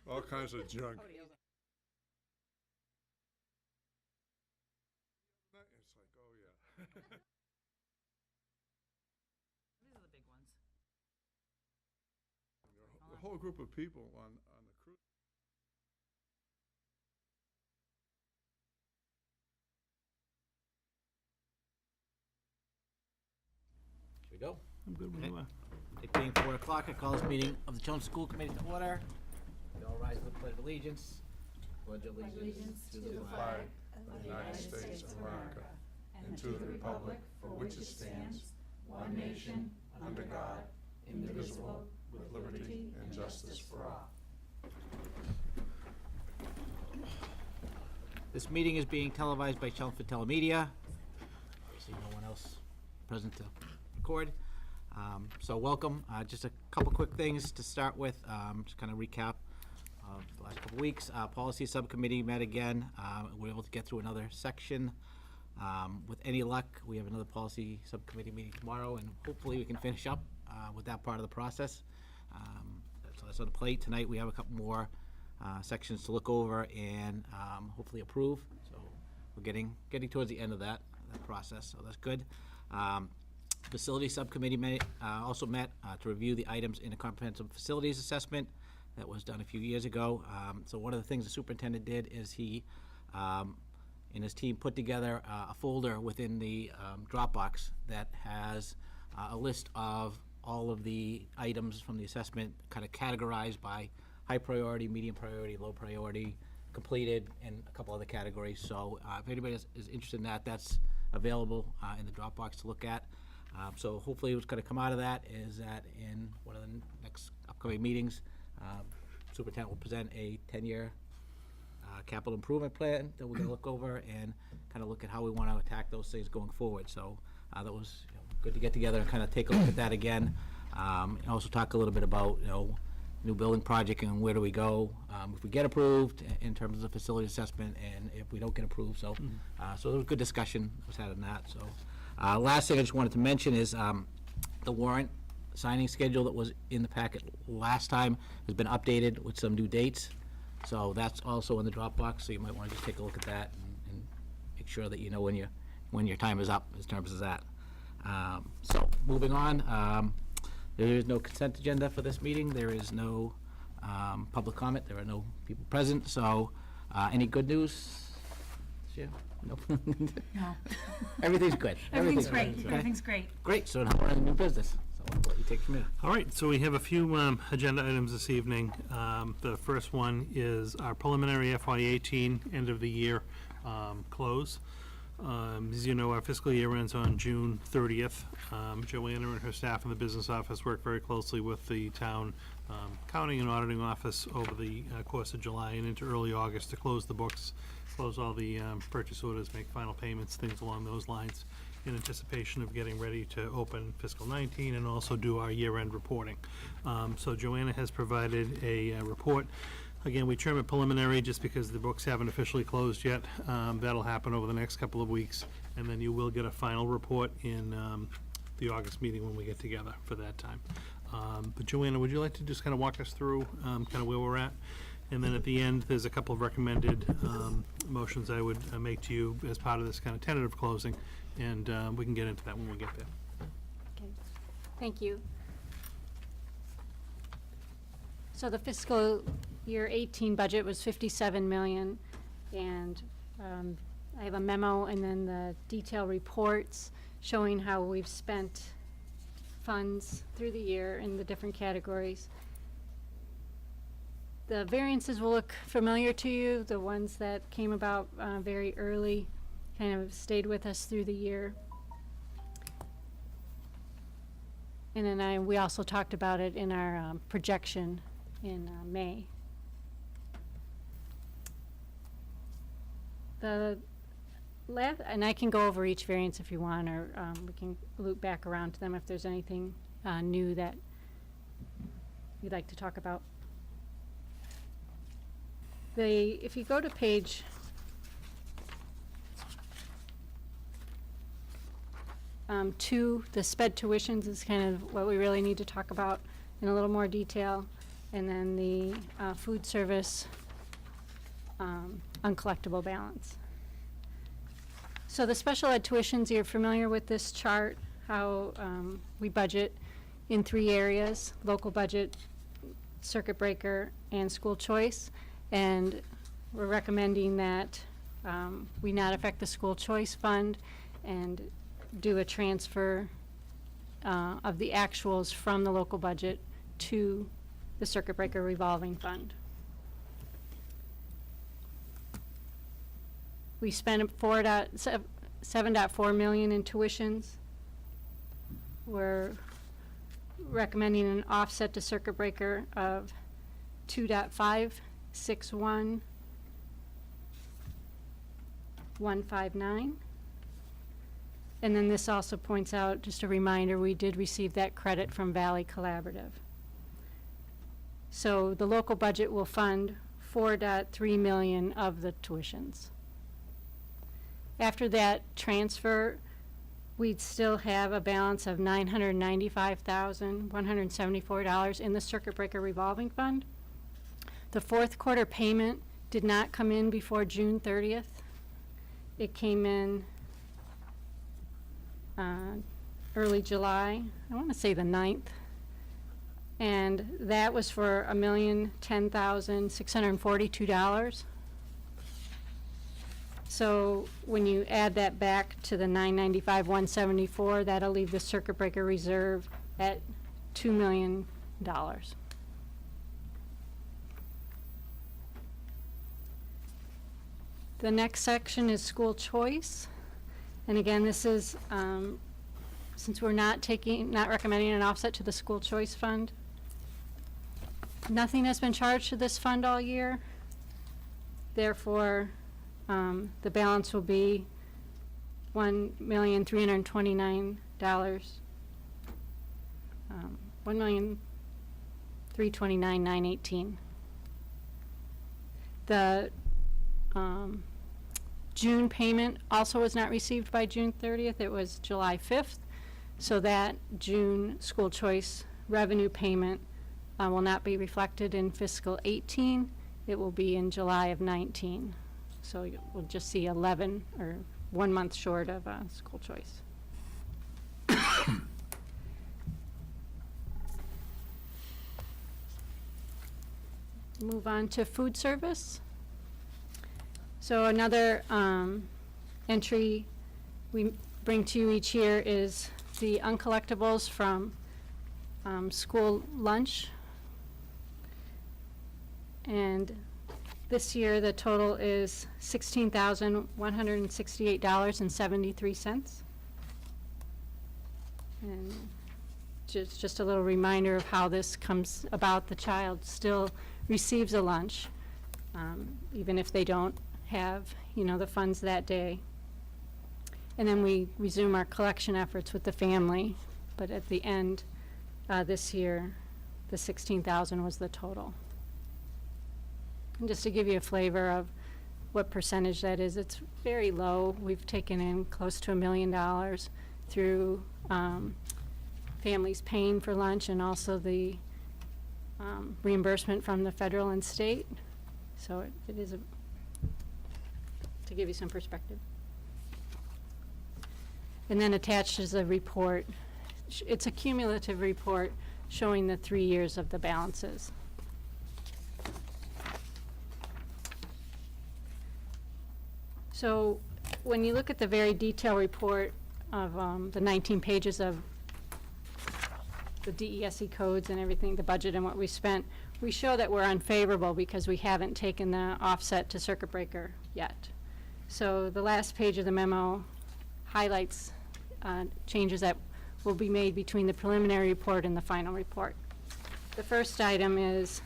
all kinds of junk. It's like, oh, yeah. These are the big ones. The whole group of people on the cruise. Should we go? I'm good with you. It being 4 o'clock, I call this meeting of the Chelmsford School Committee to order. We all rise to the Pledge of Allegiance. Pledge allegiance to the flag of the United States of America, and to the republic for which it stands, one nation, under God, indivisible, with liberty and justice for all. This meeting is being televised by Chelmsford Telemedia. Obviously, no one else present to record. So welcome. Just a couple quick things to start with, just kind of recap of the last couple weeks. Policy Subcommittee met again. We were able to get through another section. With any luck, we have another Policy Subcommittee meeting tomorrow, and hopefully we can finish up with that part of the process. So that's on the plate. Tonight we have a couple more sections to look over and hopefully approve. So we're getting towards the end of that process, so that's good. Facility Subcommittee also met to review the items in a comprehensive facilities assessment that was done a few years ago. So one of the things the superintendent did is he and his team put together a folder within the Dropbox that has a list of all of the items from the assessment, kind of categorized by high priority, medium priority, low priority, completed, and a couple other categories. So if anybody is interested in that, that's available in the Dropbox to look at. So hopefully what's going to come out of that is that in one of the next upcoming meetings, superintendent will present a 10-year capital improvement plan that we're going to look over and kind of look at how we want to attack those things going forward. So that was good to get together and kind of take a look at that again. And also talk a little bit about new building project and where do we go if we get approved in terms of the facility assessment and if we don't get approved. So so there was good discussion was had on that. So last thing I just wanted to mention is the warrant signing schedule that was in the packet last time has been updated with some new dates. So that's also in the Dropbox, so you might want to just take a look at that and make sure that you know when your time is up in terms of that. So moving on, there is no consent agenda for this meeting. There is no public comment. There are no people present. So any good news? Yeah. Nope. No. Everything's good. Everything's great. Okay. Everything's great. Great. So now we're in new business. So I'll let you take from here. All right, so we have a few agenda items this evening. The first one is our preliminary FY18 end of the year close. As you know, our fiscal year ends on June 30th. Joanna and her staff in the business office work very closely with the town accounting and auditing office over the course of July and into early August to close the books, close all the purchase orders, make final payments, things along those lines, in anticipation of getting ready to open fiscal 19 and also do our year-end reporting. So Joanna has provided a report. Again, we term it preliminary just because the books haven't officially closed yet. That'll happen over the next couple of weeks, and then you will get a final report in the August meeting when we get together for that time. But Joanna, would you like to just kind of walk us through kind of where we're at? And then at the end, there's a couple of recommended motions I would make to you as part of this kind of tentative closing, and we can get into that when we get there. Okay, thank you. So the fiscal year 18 budget was 57 million, and I have a memo and then the detailed reports showing how we've spent funds through the year in the different categories. The variances will look familiar to you, the ones that came about very early, kind of stayed with us through the year. And then we also talked about it in our projection in May. And I can go over each variance if you want, or we can loop back around to them if there's anything new that you'd like to talk about. If you go to page 2, the sped tuitions is kind of what we really need to talk about in a little more detail. and then the food service uncollectible balance. So the special ed tuitions, you're familiar with this chart, how we budget in 3 areas: local budget, circuit breaker, and school choice. And we're recommending that we not affect the school choice fund and do a transfer of the actuals from the local budget to the circuit breaker revolving fund. We spent 7.4 million in tuitions. We're recommending an offset to circuit breaker of 2.561,159. And then this also points out, just a reminder, we did receive that credit from Valley Collaborative. So the local budget will fund 4.3 million of the tuitions. After that transfer, we'd still have a balance of $995,174 in the circuit breaker revolving fund. The 4th quarter payment did not come in before June 30th. It came in early July, I want to say the 9th. And that was for $1,010,642. So when you add that back to the $995,174, that'll leave the circuit breaker reserve at $2 million. The next section is school choice. And again, this is, since we're not recommending an offset to the school choice fund, nothing has been charged to this fund all year. Therefore, the balance will be $1,329,918. The June payment also was not received by June 30th. It was July 5th. So that June school choice revenue payment will not be reflected in fiscal 18. It will be in July of 19. So we'll just see 11 or 1 month short of school choice. Move on to food service. So another entry we bring to you each year is the uncollectibles from school lunch. And this year, the total is $16,168.73. And just a little reminder of how this comes about. The child still receives a lunch, even if they don't have, the funds that day. And then we resume our collection efforts with the family. But at the end, this year, the $16,000 was the total. And just to give you a flavor of what percentage that is, it's very low. We've taken in close to $1 million through families paying for lunch and also the reimbursement from the federal and state. So it is to give you some perspective. And then attached is a report. It's a cumulative report showing the 3 years of the balances. So when you look at the very detailed report of the 19 pages of the DESE codes and everything, the budget and what we spent, we show that we're unfavorable because we haven't taken the offset to circuit breaker yet. So the last page of the memo highlights changes that will be made between the preliminary report and the final report. The first item is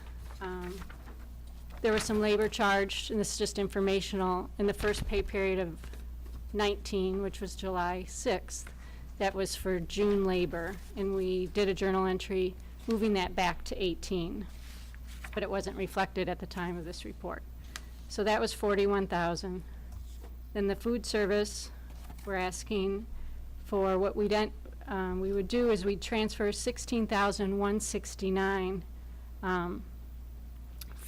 there was some labor charged, and this is just informational, in the first pay period of 19, which was July 6th. That was for June labor, and we did a journal entry moving that back to 18, but it wasn't reflected at the time of this report. So that was $41,000. Then the food service, we're asking for what we would do is we'd transfer $16,169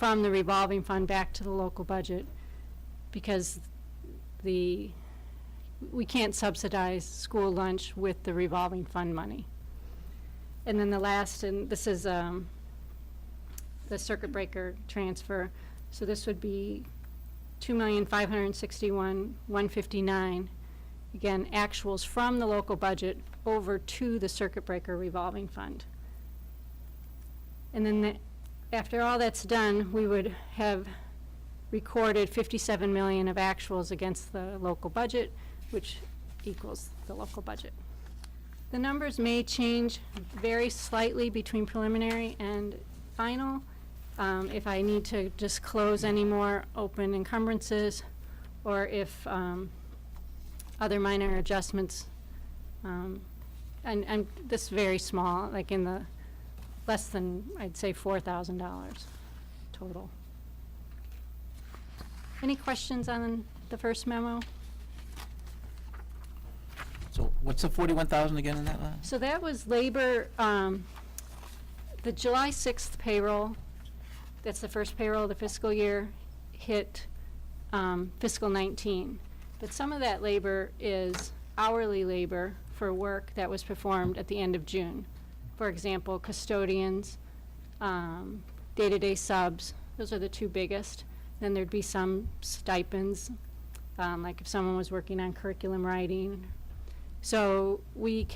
from the revolving fund back to the local budget, because we can't subsidize school lunch with the revolving fund money. And then the last, and this is the circuit breaker transfer, so this would be $2,561,159. Again, actuals from the local budget over to the circuit breaker revolving fund. And then after all that's done, we would have recorded 57 million of actuals against the local budget, which equals the local budget. The numbers may change very slightly between preliminary and final. If I need to just close any more open encumbrances, or if other minor adjustments, and this very small, like in the less than, I'd say, $4,000 total. Any questions on the first memo? So what's the 41,000 again in that line? So that was labor, the July 6th payroll, that's the first payroll of the fiscal year, hit fiscal 19. But some of that labor is hourly labor for work that was performed at the end of June. For example, custodians, day-to-day subs, those are the two biggest. Then there'd be some stipends, like if someone was working on curriculum writing. So we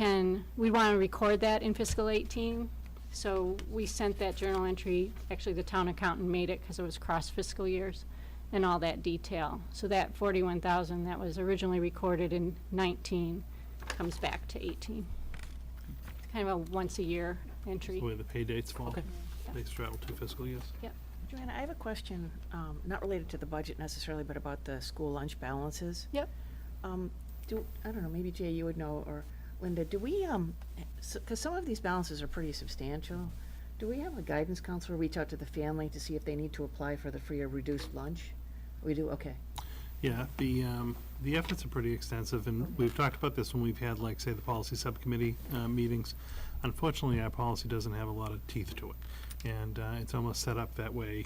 want to record that in fiscal 18. So we sent that journal entry, actually the town accountant made it because it was cross fiscal years and all that detail. So that 41,000 that was originally recorded in 19 comes back to 18. It's kind of a once a year entry. The way the pay dates fall. Okay. They straddle 2 fiscal years. Yep. Joanna, I have a question, not related to the budget necessarily, but about the school lunch balances. Yep. I don't know, maybe Jay, you would know, or Linda, do we, because some of these balances are pretty substantial, do we have a guidance counselor reach out to the family to see if they need to apply for the free or reduced lunch? We do, okay. Yeah, the efforts are pretty extensive, and we've talked about this when we've had, like, say, the policy subcommittee meetings. Unfortunately, our policy doesn't have a lot of teeth to it, and it's almost set up that way.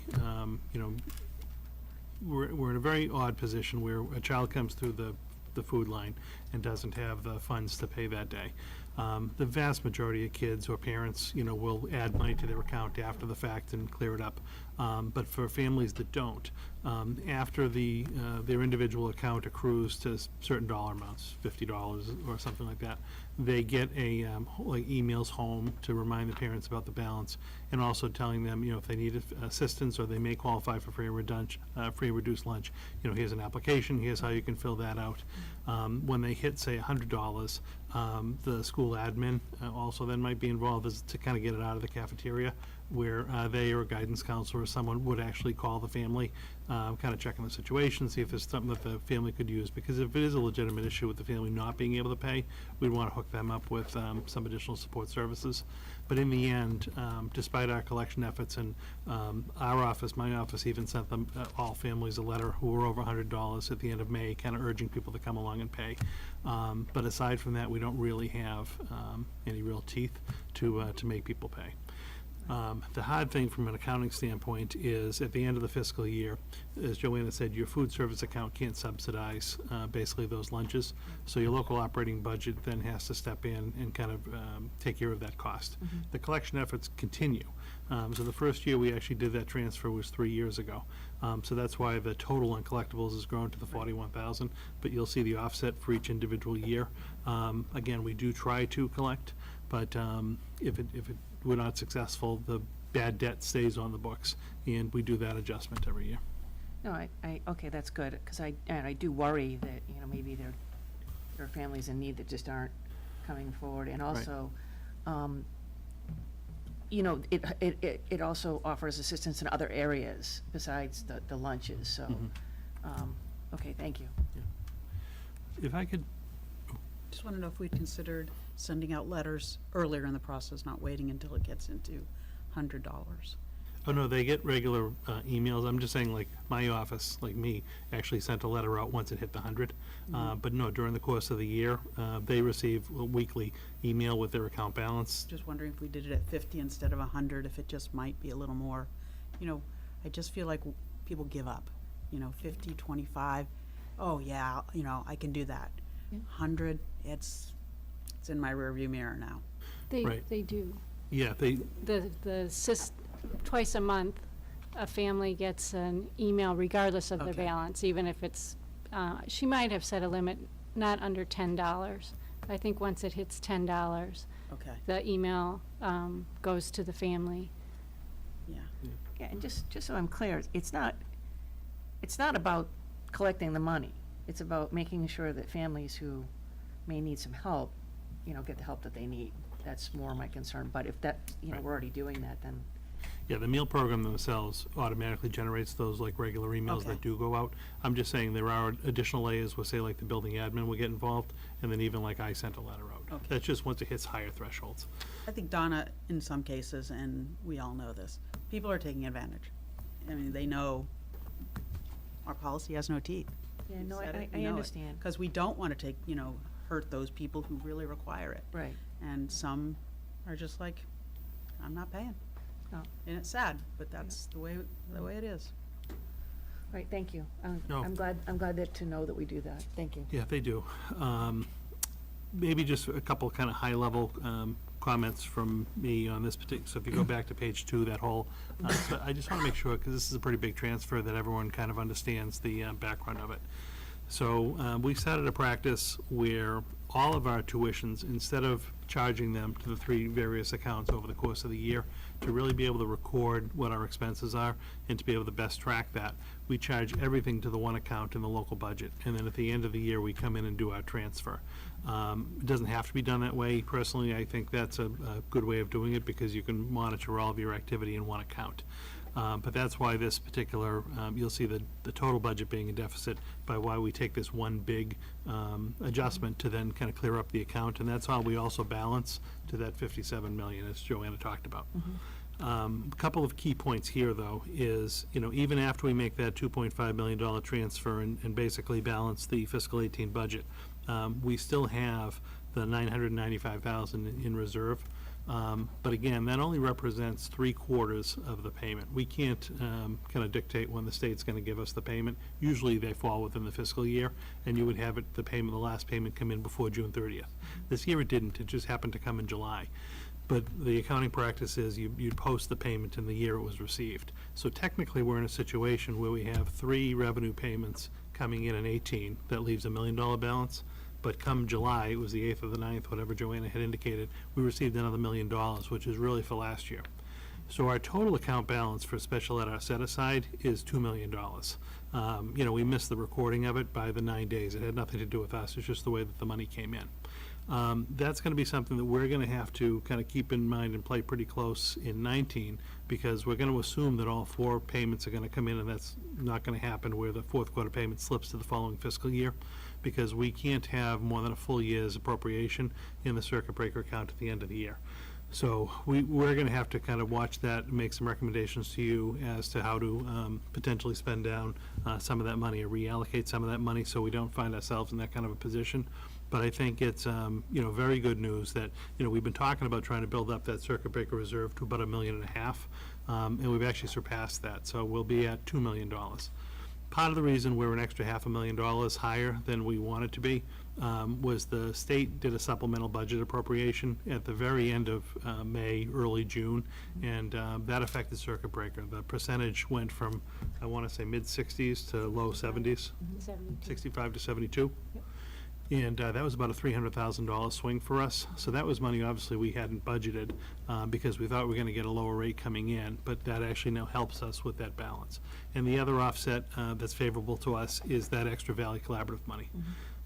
You know, we're in a very odd position where a child comes through the food line and doesn't have the funds to pay that day. The vast majority of kids or parents, you know, will add money to their account after the fact and clear it up. But for families that don't, after their individual account accrues to certain dollar amounts, $50 or something like that, they get a like emails home to remind the parents about the balance, and also telling them, you know, if they need assistance or they may qualify for free reduced lunch, you know, here's an application, here's how you can fill that out. When they hit, say, $100, the school admin also then might be involved as to kind of get it out of the cafeteria, where they or a guidance counselor or someone would actually call the family, kind of check on the situation, see if there's something that the family could use. Because if it is a legitimate issue with the family not being able to pay, we'd want to hook them up with some additional support services. But in the end, despite our collection efforts, and our office, my office, even sent them, all families, a letter who were over $100 at the end of May, kind of urging people to come along and pay. But aside from that, we don't really have any real teeth to make people pay. The hard thing from an accounting standpoint is at the end of the fiscal year, as Joanna said, your food service account can't subsidize basically those lunches. So your local operating budget then has to step in and kind of take care of that cost. Mm-hmm. The collection efforts continue. So the first year we actually did that transfer was 3 years ago. So that's why the total on collectibles has grown to the 41,000, but you'll see the offset for each individual year. Again, we do try to collect, but if we're not successful, the bad debt stays on the books, and we do that adjustment every year. No, okay, that's good, because I do worry that, you know, maybe there are families in need that just aren't coming forward, and also, you know, it also offers assistance in other areas besides the lunches, so, okay, thank you. If I could, Just want to know if we'd considered sending out letters earlier in the process, not waiting until it gets into $100. oh no, they get regular emails. I'm just saying, like, my office, like me, actually sent a letter out once it hit the 100. But no, during the course of the year, they receive a weekly email with their account balance. Just wondering if we did it at 50 instead of 100, if it just might be a little more, you know, I just feel like people give up, 50, 25, oh yeah, I can do that. Yeah. 100, it's in my rearview mirror now. Right. They do. Yeah, Twice a month, a family gets an email regardless of their Okay. balance, even if it's, she might have set a limit not under $10. I think once it hits $10, Okay, the email goes to the family. yeah. Yeah, and just so I'm clear, it's not about collecting the money. It's about making sure that families who may need some help, get the help that they need. That's more my concern, but if that, Right. we're already doing that, then, Yeah, the meal program themselves automatically generates those like regular emails Okay. that do go out. I'm just saying there are additional layers where, say, like the building admin will get involved, and then even like I sent a letter out. Okay. That's just once it hits higher thresholds. I think Donna, in some cases, and we all know this, people are taking advantage. I mean, they know our policy has no teeth. yeah, no, I understand. Because we don't want to hurt those people who really require it. Right. And some are just like, I'm not paying. No. And it's sad, but that's the way it is. Right, thank you. No. I'm glad to know that we do that. Thank you. Yeah, they do. Maybe just a couple kind of high-level comments from me on this particular, so if you go back to page 2, that whole, so I just want to make sure, because this is a pretty big transfer, that everyone kind of understands the background of it. So we started a practice where all of our tuitions, instead of charging them to the 3 various accounts over the course of the year, to really be able to record what our expenses are and to be able to best track that, we charge everything to the one account in the local budget. And then at the end of the year, we come in and do our transfer. It doesn't have to be done that way. Personally, I think that's a good way of doing it because you can monitor all of your activity in one account. But that's why this particular, you'll see the total budget being a deficit by why we take this one big adjustment to then kind of clear up the account. And that's how we also balance to that 57 million, as Joanna talked about. A couple of key points here, though, is, even after we make that $2.5 million transfer and basically balance the fiscal 18 budget, we still have the $995,000 in reserve. But again, that only represents 3/4 of the payment. We can't kind of dictate when the state's going to give us the payment. Usually they fall within the fiscal year, and you would have the last payment come in before June 30th. This year it didn't. It just happened to come in July. But the accounting practice is you'd post the payment in the year it was received. So technically, we're in a situation where we have 3 revenue payments coming in 18. That leaves $1 million balance. But come July, it was the 8th or the 9th, whatever Joanna had indicated, we received another $1 million, which is really for last year. So our total account balance for special ed, our set aside, is $2 million. We missed the recording of it by the 9 days. It had nothing to do with us. It's just the way that the money came in. That's going to be something that we're going to have to kind of keep in mind and play pretty close in 19, because we're going to assume that all 4 payments are going to come in, and that's not going to happen where the 4th quarter payment slips to the following fiscal year, because we can't have more than a full year's appropriation in the circuit breaker account at the end of the year. So we're going to have to kind of watch that and make some recommendations to you as to how to potentially spend down some of that money or reallocate some of that money so we don't find ourselves in that kind of a position. But I think it's, very good news that, we've been talking about trying to build up that circuit breaker reserve to about $1.5 million, and we've actually surpassed that. So we'll be at $2 million. Part of the reason we're an extra $500,000 higher than we wanted to be was the state did a supplemental budget appropriation at the very end of May, early June, and that affected circuit breaker. The percentage went from, I want to say, mid-60s to low 70s, 65 to 72. Yep. And that was about a $300,000 swing for us. So that was money, obviously, we hadn't budgeted because we thought we were going to get a lower rate coming in, but that actually now helps us with that balance. And the other offset that's favorable to us is that extra Valley Collaborative money.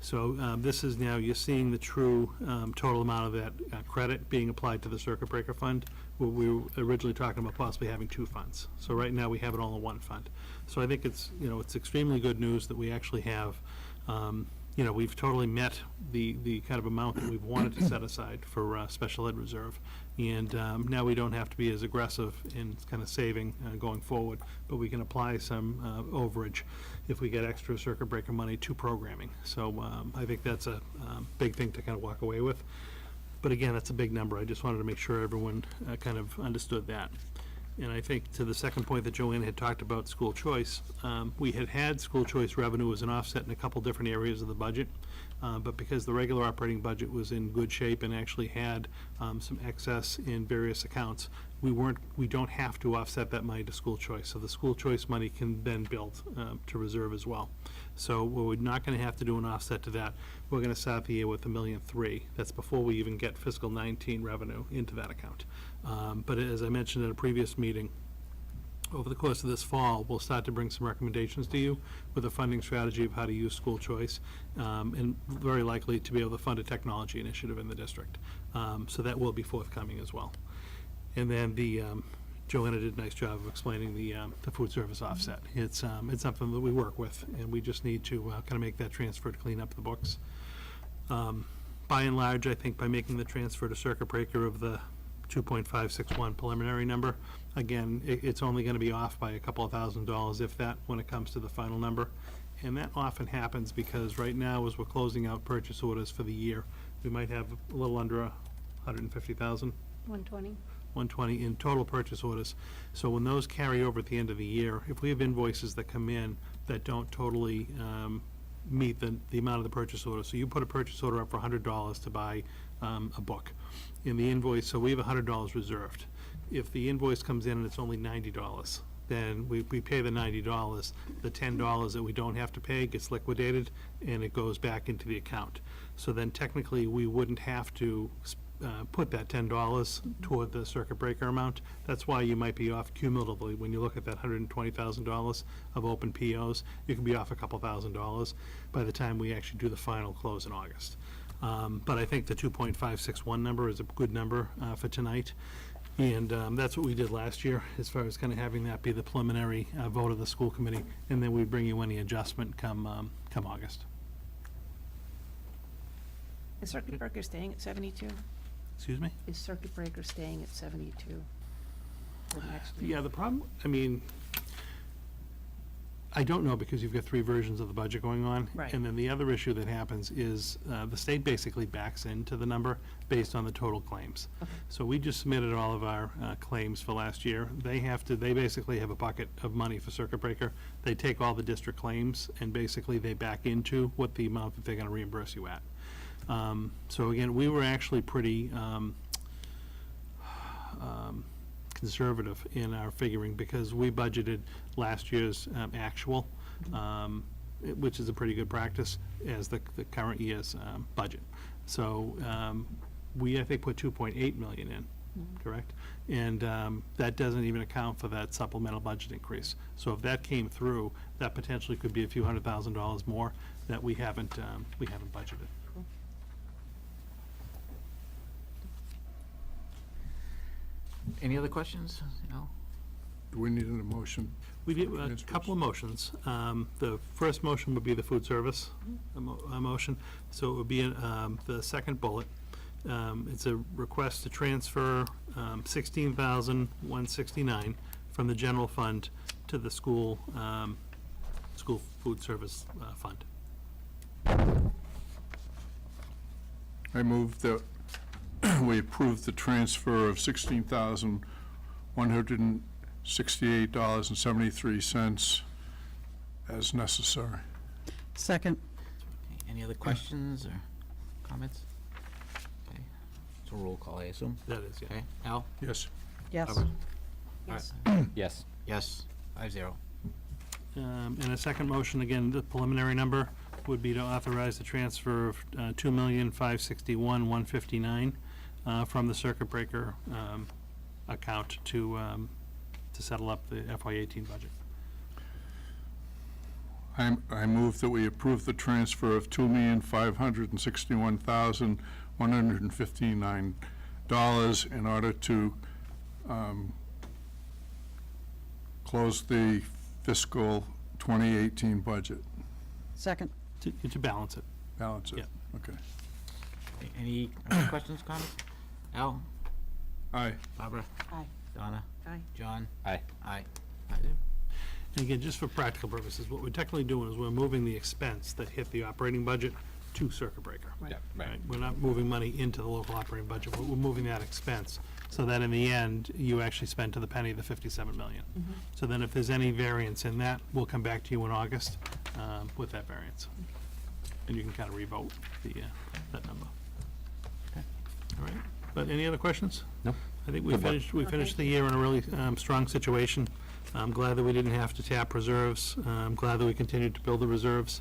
So this is now, you're seeing the true total amount of that credit being applied to the circuit breaker fund. We were originally talking about possibly having 2 funds. So right now, we have it all in one fund. So I think it's, it's extremely good news that we actually have we've totally met the kind of amount that we've wanted to set aside for special ed reserve. And now we don't have to be as aggressive in kind of saving going forward, but we can apply some overage if we get extra circuit breaker money to programming. So I think that's a big thing to kind of walk away with. But again, that's a big number. I just wanted to make sure everyone kind of understood that. And I think to the second point that Joanne had talked about school choice, we had school choice revenue as an offset in a couple different areas of the budget. But because the regular operating budget was in good shape and actually had some excess in various accounts, we don't have to offset that money to school choice. So the school choice money can then build to reserve as well. So we're not gonna have to do an offset to that. We're gonna start the year with $1.3 million. That's before we even get fiscal 19 revenue into that account. But as I mentioned at a previous meeting, over the course of this fall, we'll start to bring some recommendations to you with a funding strategy of how to use school choice, and very likely to be able to fund a technology initiative in the district. So that will be forthcoming as well. And then Joanna did a nice job of explaining the food service offset. It's something that we work with, and we just need to kind of make that transfer to clean up the books. By and large, I think by making the transfer to circuit breaker of the 2.561 preliminary number, again, it's only going to be off by a couple of $1,000s, if that, when it comes to the final number. And that often happens because right now, as we're closing out purchase orders for the year, we might have a little under 150,000. 120. 120 in total purchase orders. So when those carry over at the end of the year, if we have invoices that come in that don't totally meet the amount of the purchase order, so you put a purchase order up for $100 to buy a book. In the invoice, so we have $100 reserved. If the invoice comes in and it's only $90, then we pay the $90. The $10 that we don't have to pay gets liquidated, and it goes back into the account. So then technically, we wouldn't have to put that $10 toward the circuit breaker amount. That's why you might be off cumulatively. When you look at that $120,000 of open POs, you can be off a couple $1,000s by the time we actually do the final close in August. But I think the 2.561 number is a good number for tonight. And that's what we did last year, as far as kind of having that be the preliminary vote of the school committee, and then we bring you any adjustment come August. Is circuit breaker staying at 72? Excuse me? Is circuit breaker staying at 72 for next year? Yeah, the problem, I mean, I don't know, because you've got 3 versions of the budget going on. Right. And then the other issue that happens is the state basically backs into the number based on the total claims. Okay. So we just submitted all of our claims for last year. They basically have a bucket of money for circuit breaker. They take all the district claims, and basically they back into what the amount that they're gonna reimburse you at. So again, we were actually pretty conservative in our figuring, because we budgeted last year's actual, which is a pretty good practice, as the current year's budget. So we, I think, put 2.8 million in, correct? And that doesn't even account for that supplemental budget increase. So if that came through, that potentially could be a few $100,000 more that we haven't budgeted. Any other questions? No? Do we need an emotion? We did a couple of motions. The first motion would be the food service motion. So it would be the second bullet. It's a request to transfer $16,169 from the general fund to the school food service fund. I move that we approve the transfer of $16,168.73 as necessary. Second. Okay, any other questions or comments? Okay, it's a roll call, I assume. That is, yeah. Okay, Al? Yes. Yes. Barbara? Yes. Yes. Yes, 5-0. And a second motion, again, the preliminary number would be to authorize the transfer of $2,561,159 from the circuit breaker account to settle up the FY18 budget. I move that we approve the transfer of $2,561,159 in order to close the fiscal 2018 budget. Second. To balance it. Balance it. Yeah. Okay. Okay, any other questions, comments? Al? Aye. Barbara? Aye. Donna? Aye. John? Aye. Aye. 5-0. And again, just for practical purposes, what we're technically doing is we're moving the expense that hit the operating budget to circuit breaker. Right. We're not moving money into the local operating budget, but we're moving that expense, so that in the end, you actually spend to the penny the 57 million. So then if there's any variance in that, we'll come back to you in August with that variance. And you can kind of revote that number. Okay. All right, but any other questions? No. I think we finished the year in a really strong situation. I'm glad that we didn't have to tap reserves. I'm glad that we continued to build the reserves.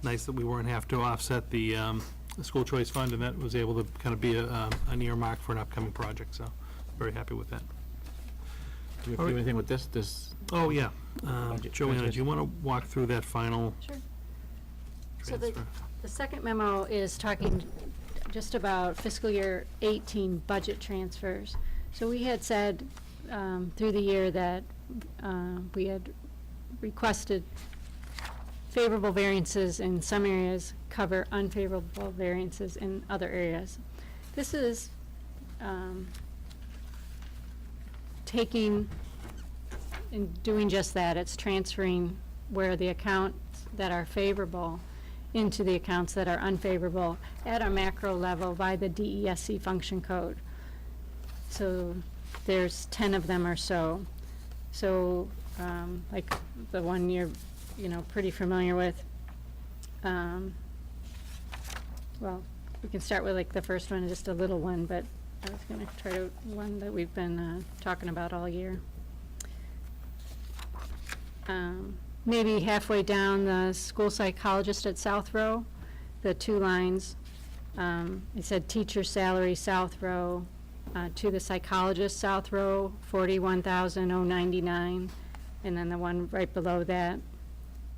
Nice that we weren't have to offset the school choice fund, and that was able to kind of be an earmark for an upcoming project, so very happy with that. Do we have to do anything with this? Oh, yeah. Budget Joanna, transfers. do you want to walk through that final Sure. So the transfer? second memo is talking just about fiscal year 18 budget transfers. So we had said through the year that we had requested favorable variances in some areas cover unfavorable variances in other areas. This is taking and doing just that. It's transferring where the accounts that are favorable into the accounts that are unfavorable at a macro level by the DESC function code. So there's 10 of them or so. So like the one you're pretty familiar with. Well, we can start with like the first one, just a little one, but I was going to try to one that we've been talking about all year. Maybe halfway down the school psychologist at South Row, the two lines, it said teacher salary South Row to the psychologist South Row, 41,099, and then the one right below that,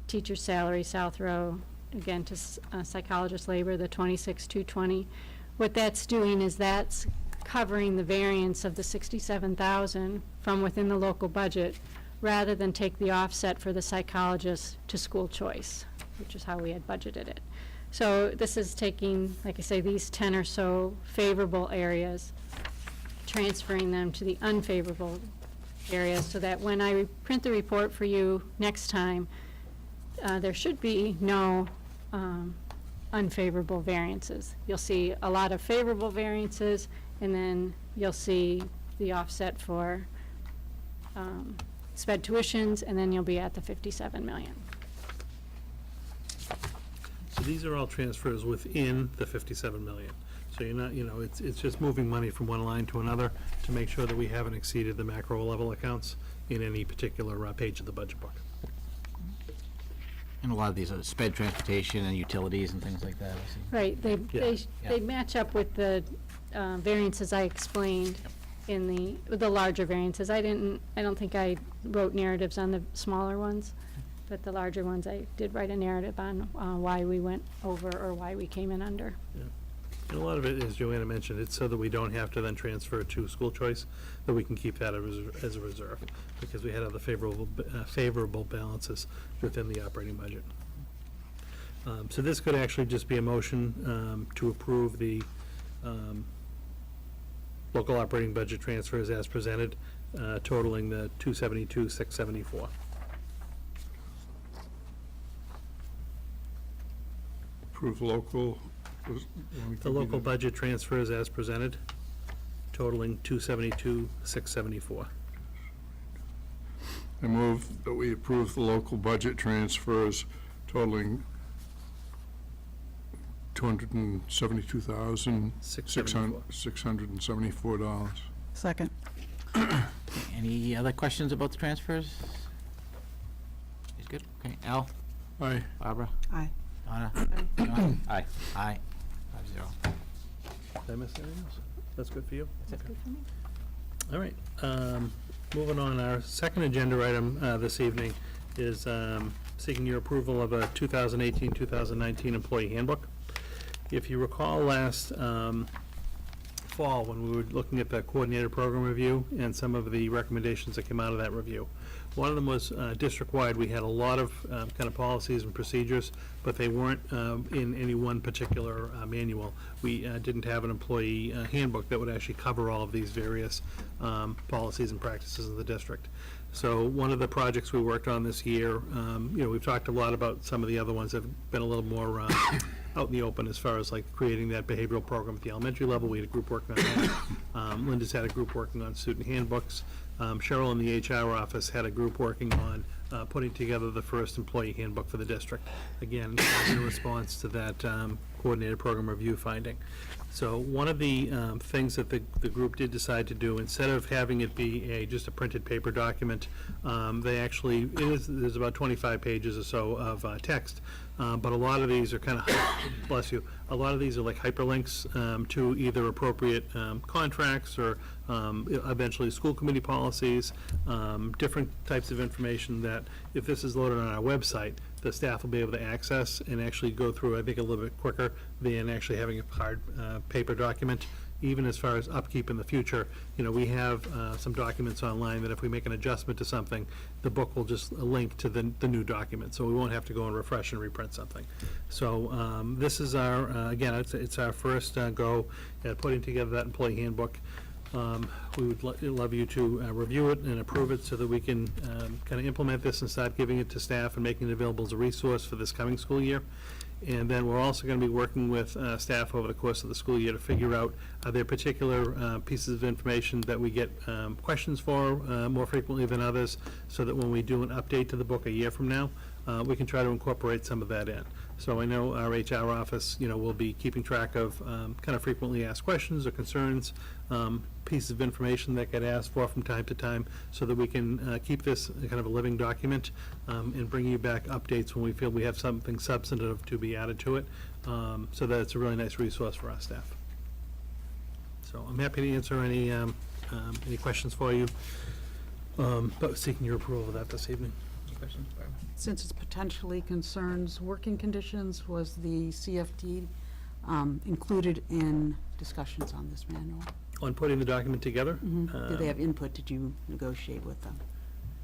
teacher salary South Row, again to psychologist labor, the 26,220. What that's doing is that's covering the variance of the 67,000 from within the local budget, rather than take the offset for the psychologist to school choice, which is how we had budgeted it. So this is taking, like I say, these 10 or so favorable areas, transferring them to the unfavorable areas, so that when I print the report for you next time, there should be no unfavorable variances. You'll see a lot of favorable variances, and then you'll see the offset for sped tuitions, and then you'll be at the 57 million. So these are all transfers within the 57 million. So you're not, it's just moving money from one line to another to make sure that we haven't exceeded the macro level accounts in any particular page of the budget book. And a lot of these are sped transportation and utilities and things like that, I see. Right, Yeah. they match up with the variances I explained in the larger variances. I don't think I wrote narratives on the smaller ones, but the larger ones I did write a narrative on why we went over or why we came in under. And a lot of it, as Joanna mentioned, it's so that we don't have to then transfer to school choice, that we can keep that as a reserve, because we had other favorable balances within the operating budget. So this could actually just be a motion to approve the local operating budget transfers as presented, totaling the 272,674. Approve local. The local budget transfers as presented, totaling 272,674. I move that we approve the local budget transfers totaling $272,674. Second. Any other questions about the transfers? He's good? Okay, Al? Aye. Barbara? Aye. Donna? John? Aye. Aye. 5-0. Did I miss anything else? That's good for you? That's good for me. All right, moving on, our second agenda item this evening is seeking your approval of a 2018-2019 employee handbook. If you recall last fall, when we were looking at the coordinated program review and some of the recommendations that came out of that review, one of them was district-wide. We had a lot of kind of policies and procedures, but they weren't in any one particular manual. We didn't have an employee handbook that would actually cover all of these various policies and practices of the district. So one of the projects we worked on this year, we've talked a lot about some of the other ones that have been a little more out in the open as far as like creating that behavioral program at the elementary level. We had a group working on that. Linda's had a group working on student handbooks. Cheryl in the HR office had a group working on putting together the first employee handbook for the district. Again, in response to that coordinated program review finding. So one of the things that the group did decide to do, instead of having it be just a printed paper document, they actually, there's about 25 pages or so of text, but a lot of these are kind of, bless you, a lot of these are like hyperlinks to either appropriate contracts or eventually school committee policies, different types of information that if this is loaded on our website, the staff will be able to access and actually go through, I think, a little bit quicker than actually having a hard paper document. Even as far as upkeep in the future, we have some documents online that if we make an adjustment to something, the book will just link to the new document, so we won't have to go and refresh and reprint something. So this is our, again, it's our first go at putting together that employee handbook. We would love you to review it and approve it so that we can kind of implement this and start giving it to staff and making it available as a resource for this coming school year. And then we're also going to be working with staff over the course of the school year to figure out, are there particular pieces of information that we get questions for more frequently than others, so that when we do an update to the book a year from now, we can try to incorporate some of that in. So I know our HR office, will be keeping track of kind of frequently asked questions or concerns, pieces of information that get asked for from time to time, so that we can keep this kind of a living document and bring you back updates when we feel we have something substantive to be added to it, so that it's a really nice resource for our staff. So I'm happy to answer any questions for you, but seeking your approval of that this evening. Any questions, Barbara? Since it potentially concerns working conditions, was the CFD included in discussions on this manual? On putting the document together? Did they have input? Did you negotiate with them?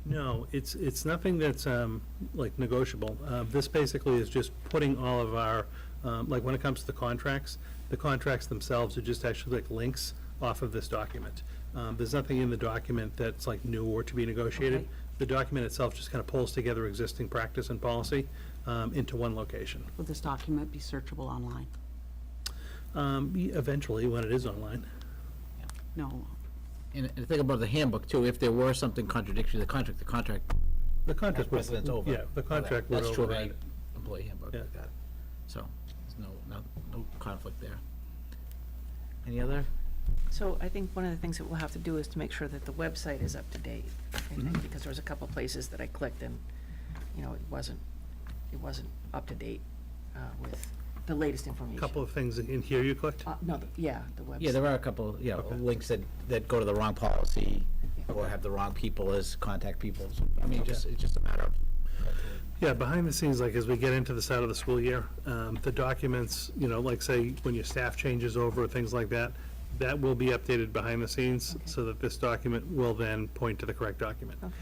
No, it's nothing that's like negotiable. This basically is just putting all of our, like when it comes to the contracts themselves are just actually like links off of this document. There's nothing in the document that's like new or to be negotiated. Okay. The document itself just kind of pulls together existing practice and policy into one location. Will this document be searchable online? Eventually, when it is online. No. And think about the handbook too, if there were something contradictory to the contract The has contract precedence would, over. yeah, the contract would That's true of any override it. employee handbook Yeah. like that. So, there's no conflict there. Any other? So I think one of the things that we'll have to do is to make sure that the website is up to date, I think, because there was a couple places that I clicked and, it wasn't up to date with the latest information. Couple of things in here you clicked? No, the website. Yeah, there are a couple, Okay. links that go to the wrong policy or have the wrong people as contact people. So, I mean, it's just a matter of. Yeah, behind the scenes, like as we get into the start of the school year, the documents, like say when your staff changes over, things like that, that will be updated behind the scenes so that this document will then point to the correct document. Okay.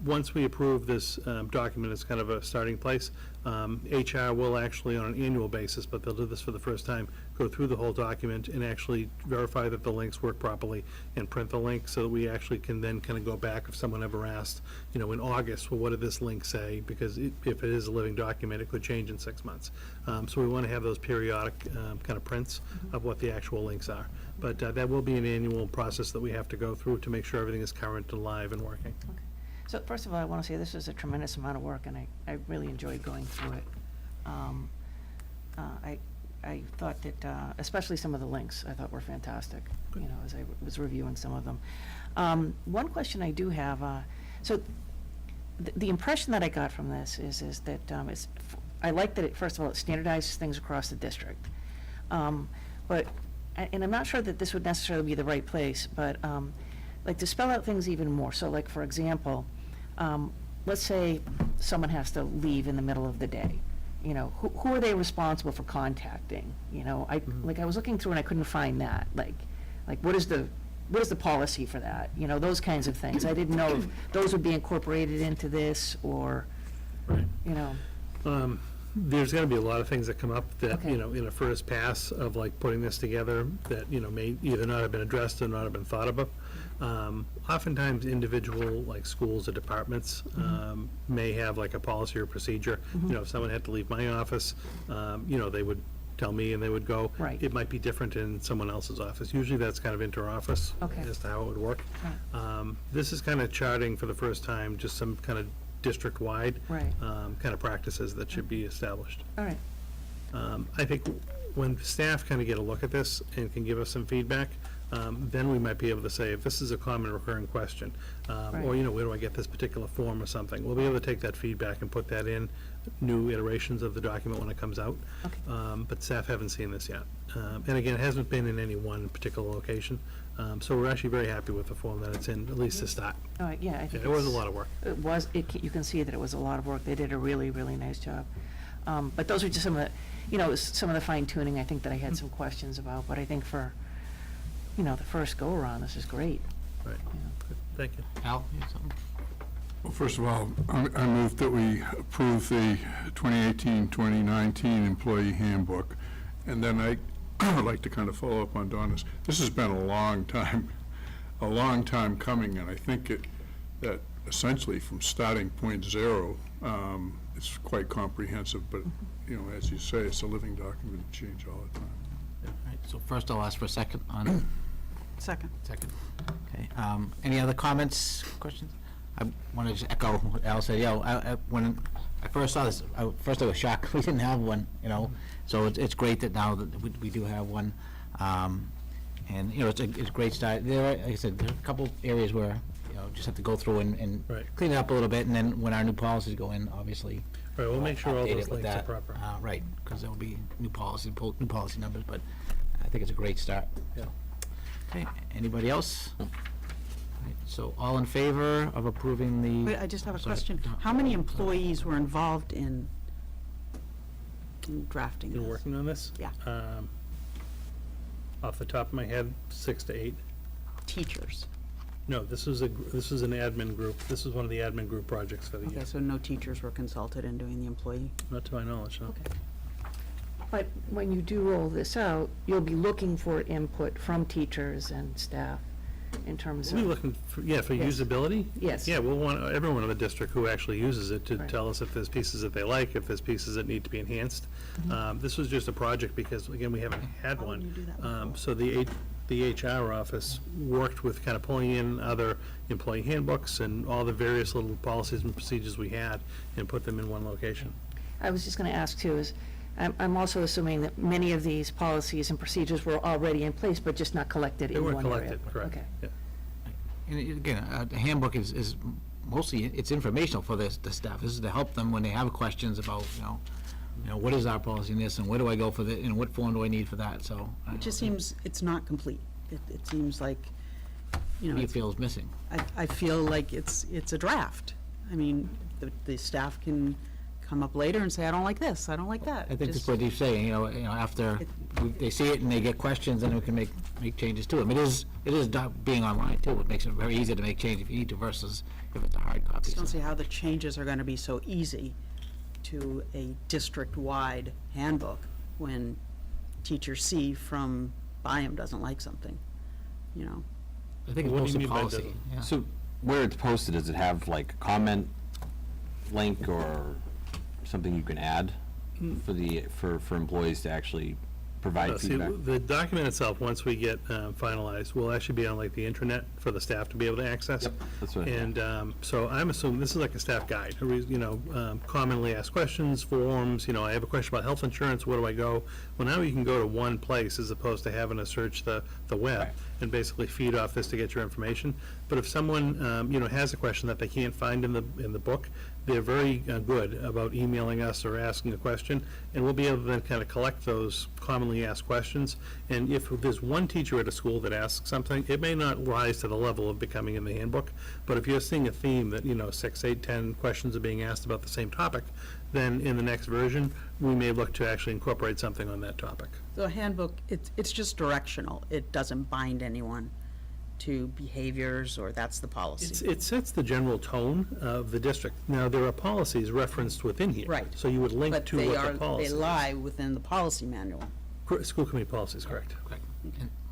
Once we approve this document as kind of a starting place, HR will actually, on an annual basis, but they'll do this for the first time, go through the whole document and actually verify that the links work properly and print the link so that we actually can then kind of go back if someone ever asked, in August, well, what did this link say? Because if it is a living document, it could change in 6 months. So we want to have those periodic kind of prints of what the actual links are. But that will be an annual process that we have to go through to make sure everything is current and live and working. Okay. So first of all, I want to say this is a tremendous amount of work, and I really enjoyed going through it. I thought that, especially some of the links, I thought were fantastic, as I was reviewing some of them. One question I do have, so the impression that I got from this is that I like that first of all, it standardizes things across the district. But, and I'm not sure that this would necessarily be the right place, but like to spell out things even more. So like, for example, let's say someone has to leave in the middle of the day. Who are they responsible for contacting? I was looking through and I couldn't find that. Like what is the policy for that? Those kinds of things. I didn't know if those would be incorporated into this or, Right. There's gonna be a lot of things that come up that, Okay. in a first pass of like putting this together, that, may either not have been addressed or not have been thought about. Oftentimes, individual, like, schools or departments, may have like a policy or procedure. If someone had to leave my office, they would tell me and they would go. Right. It might be different in someone else's office. Usually that's kind of inter-office. Okay. As to how it would work. Right. This is kind of charting for the first time, just some kind of district-wide. Right. Kind of practices that should be established. All right, I think when staff kind of get a look at this and can give us some feedback, then we might be able to say, if this is a common recurring question, or, Right. Where do I get this particular form or something? We'll be able to take that feedback and put that in new iterations of the document when it comes out. Okay. But staff haven't seen this yet. And again, it hasn't been in any one particular location. So we're actually very happy with the form that it's in, at least to start. all right, yeah, I think It was a it's- lot of work. It was, you can see that it was a lot of work. They did a really, really nice job. But those are just some of the, some of the fine tuning, I think, that I had some questions about. But I think for, the first go-around, this is great. Right. Good. Thank you. Al, you have something? Well, first of all, I move that we approve the 2018-2019 employee handbook. And then I would like to kind of follow up on Donna's. This has been a long time coming, and I think that essentially from starting point zero, it's quite comprehensive, but, as you say, it's a living document, it changes all the time. All right, so first I'll ask for a second on, Second. okay. Any other comments, questions? I want to just echo what Al said, when I first saw this, I was shocked we didn't have one, so it's great that now that we do have one. And, it's a great start. There are, like I said, there are a couple areas where, just have to go through and Right. clean it up a little bit, and then when our new policies go in, obviously. Right, we'll make sure all update those it with links are that. proper. Right, because there'll be new policy numbers, but I think it's a great start. Yeah. Okay, anybody else? Right, so all in favor of approving the? Wait, I just have a Sorry. question. How many employees were involved in drafting Been this? working on this? Yeah. Off the top of my head, 6 to 8. Teachers. No, this is an admin group. This is one of the admin group projects for the year. Okay, so no teachers were consulted in doing the employee? Not to my knowledge, no. Okay. But when you do roll this out, you'll be looking for input from teachers and staff in terms We're of, looking for Yes. usability? Yes. Yeah, we'll want everyone in the district who actually uses it to Right. tell us if there's pieces that they like, if there's pieces that need to be enhanced. This was just a project because, again, we haven't had How one. would you do that before? So the HR office worked with kind of pulling in other employee handbooks and all the various little policies and procedures we had and put them in one location. I was just going to ask too, I'm also assuming that many of these policies and procedures were already in place, but just not collected They in weren't one area. collected, correct. Okay. Yeah. And again, the handbook is mostly, it's informational for the staff. This is to help them when they have questions about, what is our policy in this, and where do I go for the, what form do I need for that, so. It just seems it's not complete. It seems like, What do you feel is missing? I feel like it's a draft. I mean, the staff can come up later and say, I don't like this, I don't like that. I think that's Just- what he's saying, after they see it and they get questions, then we can make changes to them. It is being online too, it makes it very easy to make changes if you need to versus if it's a hard copy. Just don't so. see how the changes are gonna be so easy to a district-wide handbook when teacher C from Byam doesn't like something, I think it's What do you mostly mean by policy, doesn't? yeah. So where it's posted, does it have like a comment link or something you can add for employees to actually provide See, feedback? the document itself, once we get finalized, will actually be on like the intranet for the staff to be able to access. Yep, that's what I And so I'm assuming this is like a staff guide, commonly asked questions, forms, I have a question about health insurance, where do I go? Well, now you can go to one place as opposed to having to search the web Right. and basically feed off this to get your information. But if someone, has a question that they can't find in the book, they're very good about emailing us or asking a question, and we'll be able to then kind of collect those commonly asked questions. And if there's one teacher at a school that asks something, it may not rise to the level of becoming in the handbook, but if you're seeing a theme that, 6, 8, 10 questions are being asked about the same topic, then in the next version, we may look to actually incorporate something on that topic. The handbook, it's just directional. It doesn't bind anyone to behaviors, or that's the policy? It sets the general tone of the district. Now, there are policies referenced within here. Right. So you would link But to they what are, the policy they is. lie within the policy manual. School committee policies, correct. Correct.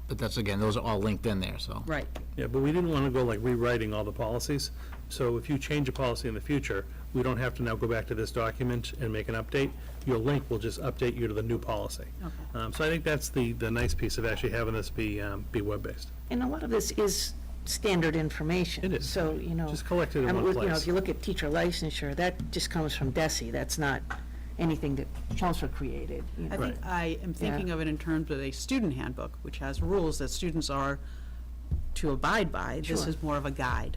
But that's, again, those are all linked in there, so. Right. Yeah, but we didn't want to go like rewriting all the policies. So if you change a policy in the future, we don't have to now go back to this document and make an update. Your link will just update you to the new policy. Okay. So I think that's the nice piece of actually having this be web-based. And a lot of this is standard information. It is. So, Just collected in I mean, one you know, place. if you look at teacher licensure, that just comes from DESI. That's not anything that Chelmsford created, you know. I think I am thinking of it in terms of a student handbook, which has rules that students are to abide by. This Sure. is more of a guide.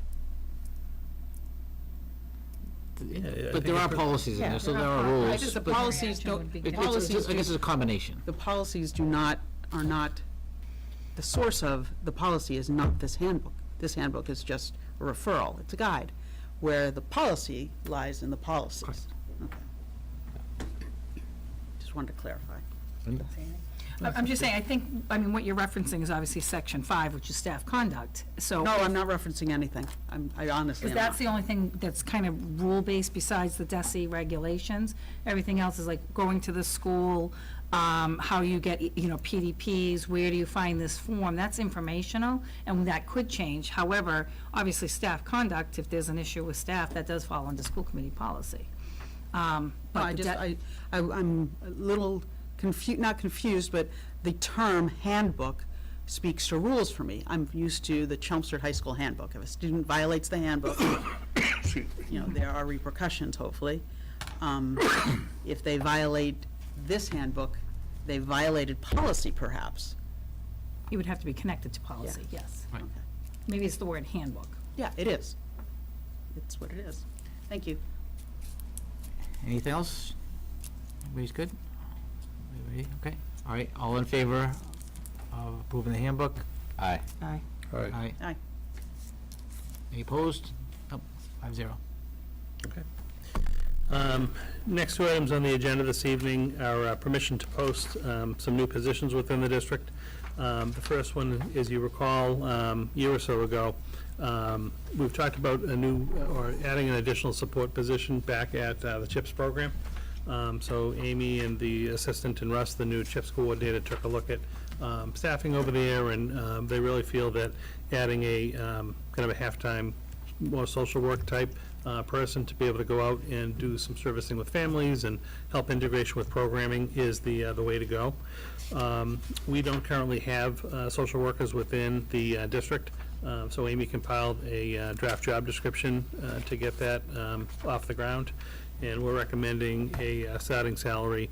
But there are policies in there, so there are rules. The policies don't, the I policies guess it's do, a combination. the policies do not, are not, the source of the policy is not this handbook. This handbook is just a referral, it's a guide, where the policy lies in the policies. Okay. Just wanted to clarify. I'm just saying, I mean, what you're referencing is obviously Section 5, which is staff conduct, so. No, I'm not referencing anything. I honestly Because am that's not. the only thing that's kind of rule-based besides the DESI regulations. Everything else is like going to the school, how you get, you know, PDPs, where do you find this form? That's informational, and that could change. However, obviously, staff conduct, if there's an issue with staff, that does fall under school committee policy. No, But the I'm a little not confused, but the term handbook speaks to rules for me. I'm used to the Chelmsford High School handbook. If a student violates the handbook, you know, there are repercussions, hopefully. If they violate this handbook, they violated policy, perhaps. You would have to be connected to policy, yes. Right. Maybe it's the word handbook. Yeah, it is. It's what it is. Thank you. Anything else? Everybody's good? Everybody, okay. All right, all in favor of approving the handbook? Aye. Aye. All right. Aye. Aye. Any opposed? Oh, 5-0. Okay. Next two items on the agenda this evening are permission to post some new positions within the district. The first one, as you recall, a year or so ago, we've talked about a new, or adding an additional support position back at the CHIPS program. So Amy and the assistant and Russ, the new CHIPS coordinator, took a look at staffing over there, and they really feel that adding a kind of a half-time, more social work type person to be able to go out and do some servicing with families and help integration with programming is the way to go. We don't currently have social workers within the district, so Amy compiled a draft job description to get that off the ground, and we're recommending a starting salary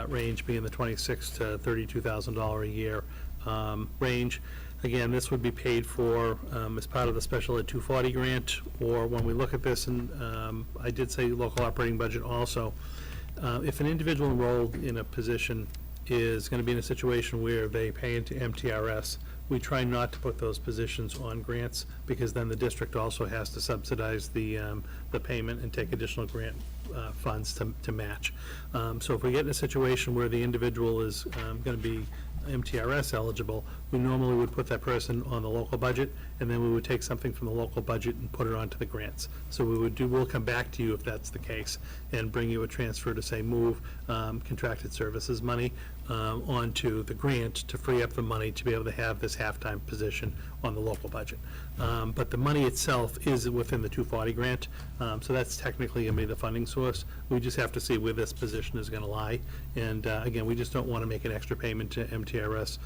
range being the $26,000 to $32,000 a year range. Again, this would be paid for as part of the Special Ed 240 grant, or when we look at this, and I did say local operating budget also, if an individual enrolled in a position is going to be in a situation where they pay into MTRS, we try not to put those positions on grants, because then the district also has to subsidize the payment and take additional grant funds to match. So if we get in a situation where the individual is going to be MTRS eligible, we normally would put that person on the local budget, and then we would take something from the local budget and put it onto the grants. So we'll come back to you if that's the case, and bring you a transfer to say move contracted services money onto the grant to free up the money to be able to have this half-time position on the local budget. But the money itself is within the 240 grant, so that's technically going to be the funding source. We just have to see where this position is going to lie. And again, we just don't want to make an extra payment to MTRS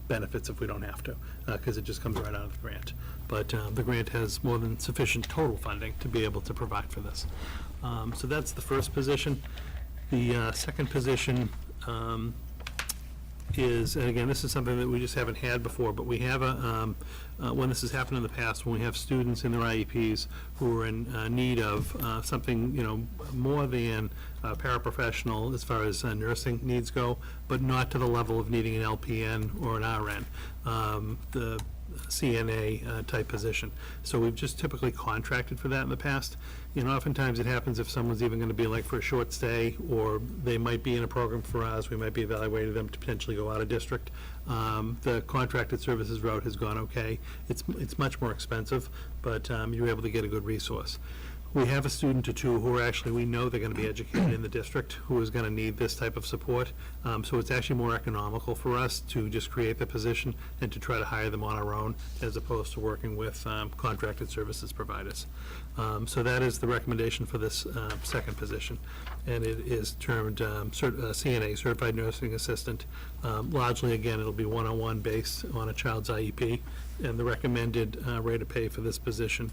benefits if we don't have to, because it just comes right out of the grant. But the grant has more than sufficient total funding to be able to provide for this. So that's the first position. The second position is, and again, this is something that we just haven't had before, but we have when this has happened in the past, when we have students in their IEPs who are in need of something, you know, more than paraprofessional as far as nursing needs go, but not to the level of needing an LPN or an RN. The CNA type position. So we've just typically contracted for that in the past. You know, oftentimes it happens if someone's even going to be like for a short stay, or they might be in a program for us, we might be evaluating them to potentially go out of district. The contracted services route has gone okay. It's much more expensive, but you're able to get a good resource. We have a student or two who are actually, we know they're going to be educated in the district, who is going to need this type of support. So it's actually more economical for us to just create the position and to try to hire them on our own, as opposed to working with contracted services providers. So that is the recommendation for this second position. And it is termed CNA, Certified Nursing Assistant. Largely, again, it'll be one-on-one based on a child's IEP. And the recommended rate of pay for this position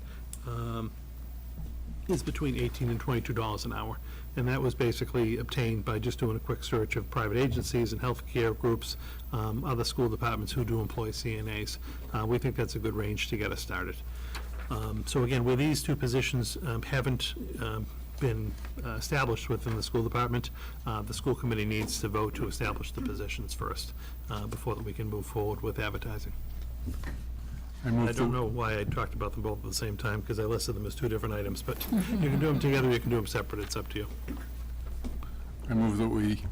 is between $18 and $22 an hour. And that was basically obtained by just doing a quick search of private agencies and healthcare groups, other school departments who do employ CNAs. We think that's a good range to get us started. So again, where these two positions haven't been established within the school department, the school committee needs to vote to establish the positions first, before we can move forward with advertising. I don't know why I talked about them both at the same time, because I listed them as two different items, but you can do them together, you can do them separate, it's up to you. I move that we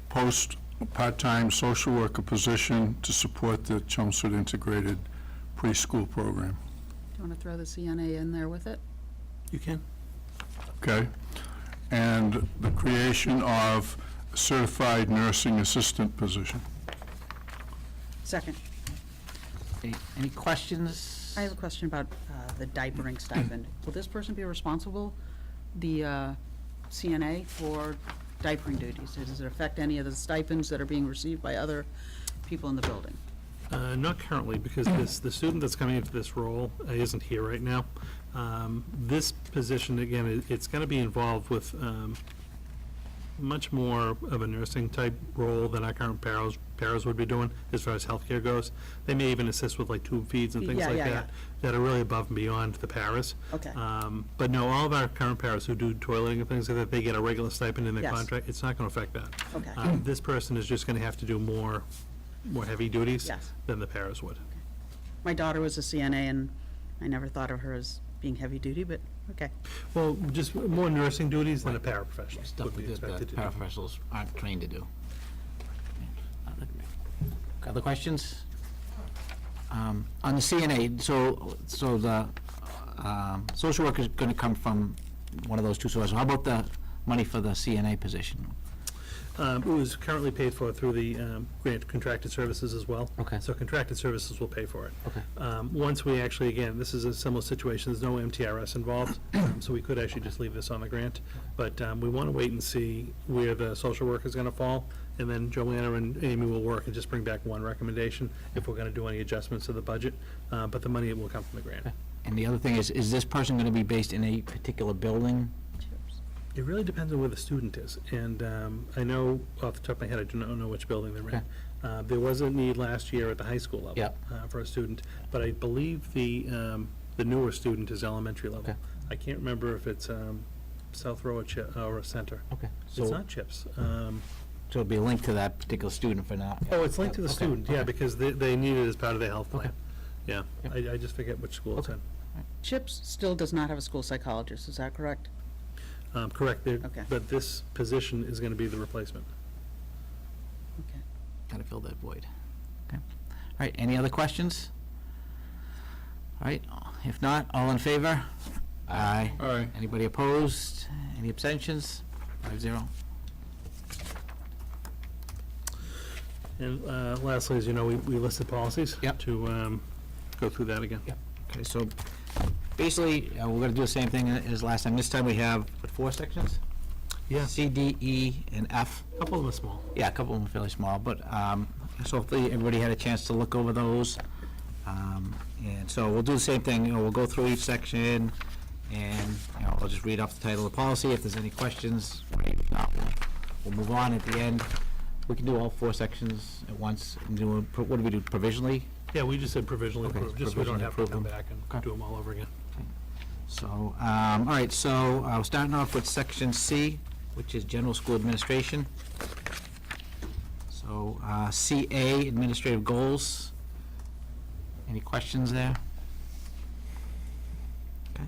post a part-time social worker position to support the Chelmsford Integrated Preschool Program. Do you want to throw the CNA in there with it? You can. Okay? And the creation of a certified nursing assistant position. Second. Any questions? I have a question about the diapering stipend. Will this person be responsible, the CNA, for diapering duties? Does it affect any of the stipends that are being received by other people in the building? Not currently, because the student that's coming into this role isn't here right now. This position, again, it's going to be involved with much more of a nursing type role than our current paras would be doing as far as healthcare goes. They may even assist with like tube feeds and things Yeah, like yeah, that, that are really above and beyond the paras. Okay. But no, all of our current paras who do toileting and things like that, they get a regular stipend in their Yes. contract. It's not going to affect that. Okay. This person is just going to have to do more heavy duties Yes. than the paras would. My daughter was a CNA, and I never thought of her as being heavy-duty, but, okay. Well, just more nursing duties than a paraprofessional Stuff would be that expected to do. paraprofessionals aren't trained to do. Other questions? On the CNA, so the social worker is going to come from one of those two sources. How about the money for the CNA position? It was currently paid for through the grant contracted services as well. Okay. So contracted services will pay for it. Okay. Once we actually, again, this is a similar situation, there's no MTRS involved, so we could actually just leave this on the grant. But we want to wait and see where the social work is going to fall, and then Joanna and Amy will work and just bring back one recommendation if we're going to do any adjustments to the budget. But the money will come from the grant. And the other thing is this person going to be based in a particular building? It really depends on where the student is, and I know, off the top of my head, I do not know which building they're in. There was a need last year at the high school level. Yep. For a student, but I believe the newer student is elementary level. Okay. I can't remember if it's South Row or Center. Okay. It's not CHIPS. So it'll be a link to that particular student for now? Oh, it's linked to the Okay, student, yeah, okay. because they need it as part of their health plan. Okay. Yeah, Yep. I just forget which school it's Okay. in. CHIPS still does not have a school psychologist, is that correct? Correct, Okay. but this position is going to be the replacement. Okay. Got to fill that void. Okay. All right, any other questions? All right, if not, all in favor? Aye. Aye. Anybody opposed? Any abstentions? 5-0. And lastly, as you know, we listed policies. Yep. To go through that again. Yep. Okay, so basically, we're going to do the same thing as last time. This time we have, what, 4 sections? Yeah, C, D, E, and F. a couple of them are small. Yeah, a couple of them are fairly small, but, so hopefully everybody had a chance to look over those. And so we'll do the same thing, we'll go through each section, and, I'll just read off the title of the policy. If there's any questions, great. If not, we'll move on at the end. We can do all 4 sections at once, and do, what do we do, provisionally? Yeah, we just said provisionally Okay, approved, just so we don't provisionally have to come approved. back and Okay. do them all over again. So, all right, so, starting off with section C, which is general school administration. So, CA, administrative goals. Any questions there? Okay.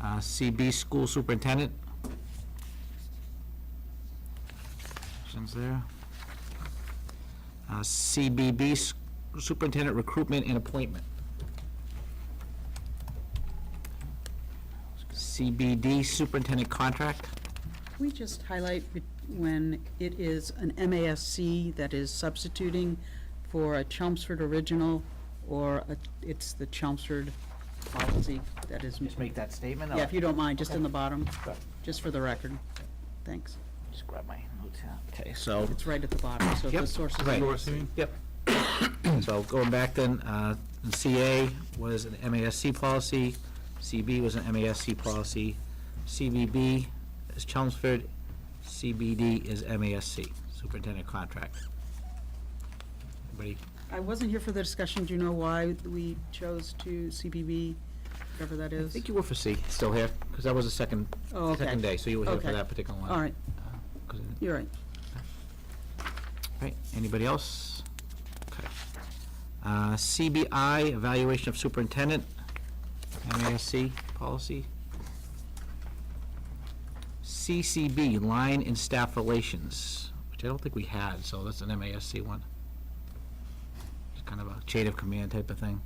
CB School Superintendent. Questions there? CBB Superintendent Recruitment and Appointment. CBD Superintendent Contract. Can we just highlight when it is an MASC that is substituting for a Chelmsford original, or it's the Chelmsford policy that is, Just make that statement? yeah, if you don't mind, just in the bottom, Sure. just for the record. Thanks. Just grab my notes here. Okay, so. It's right at the bottom, so if Yep, the source is. right. Yep. So going back then, CA was an MASC policy, CB was an MASC policy, CBB is Chelmsford, CBD is MASC, Superintendent Contract. Anybody? I wasn't here for the discussion. Do you know why we chose to CPB, whatever that I is? think you were for C, still here, because that was the second, Oh, okay. second day, so you were here for Okay. that particular one. All right, 'Cause- you're right. Right, anybody else? Okay. CBI, Evaluation of Superintendent, MASC policy. CCB, Line and Staff Relations, which I don't think we had, so that's an MASC one. It's kind of a chain of command type of thing.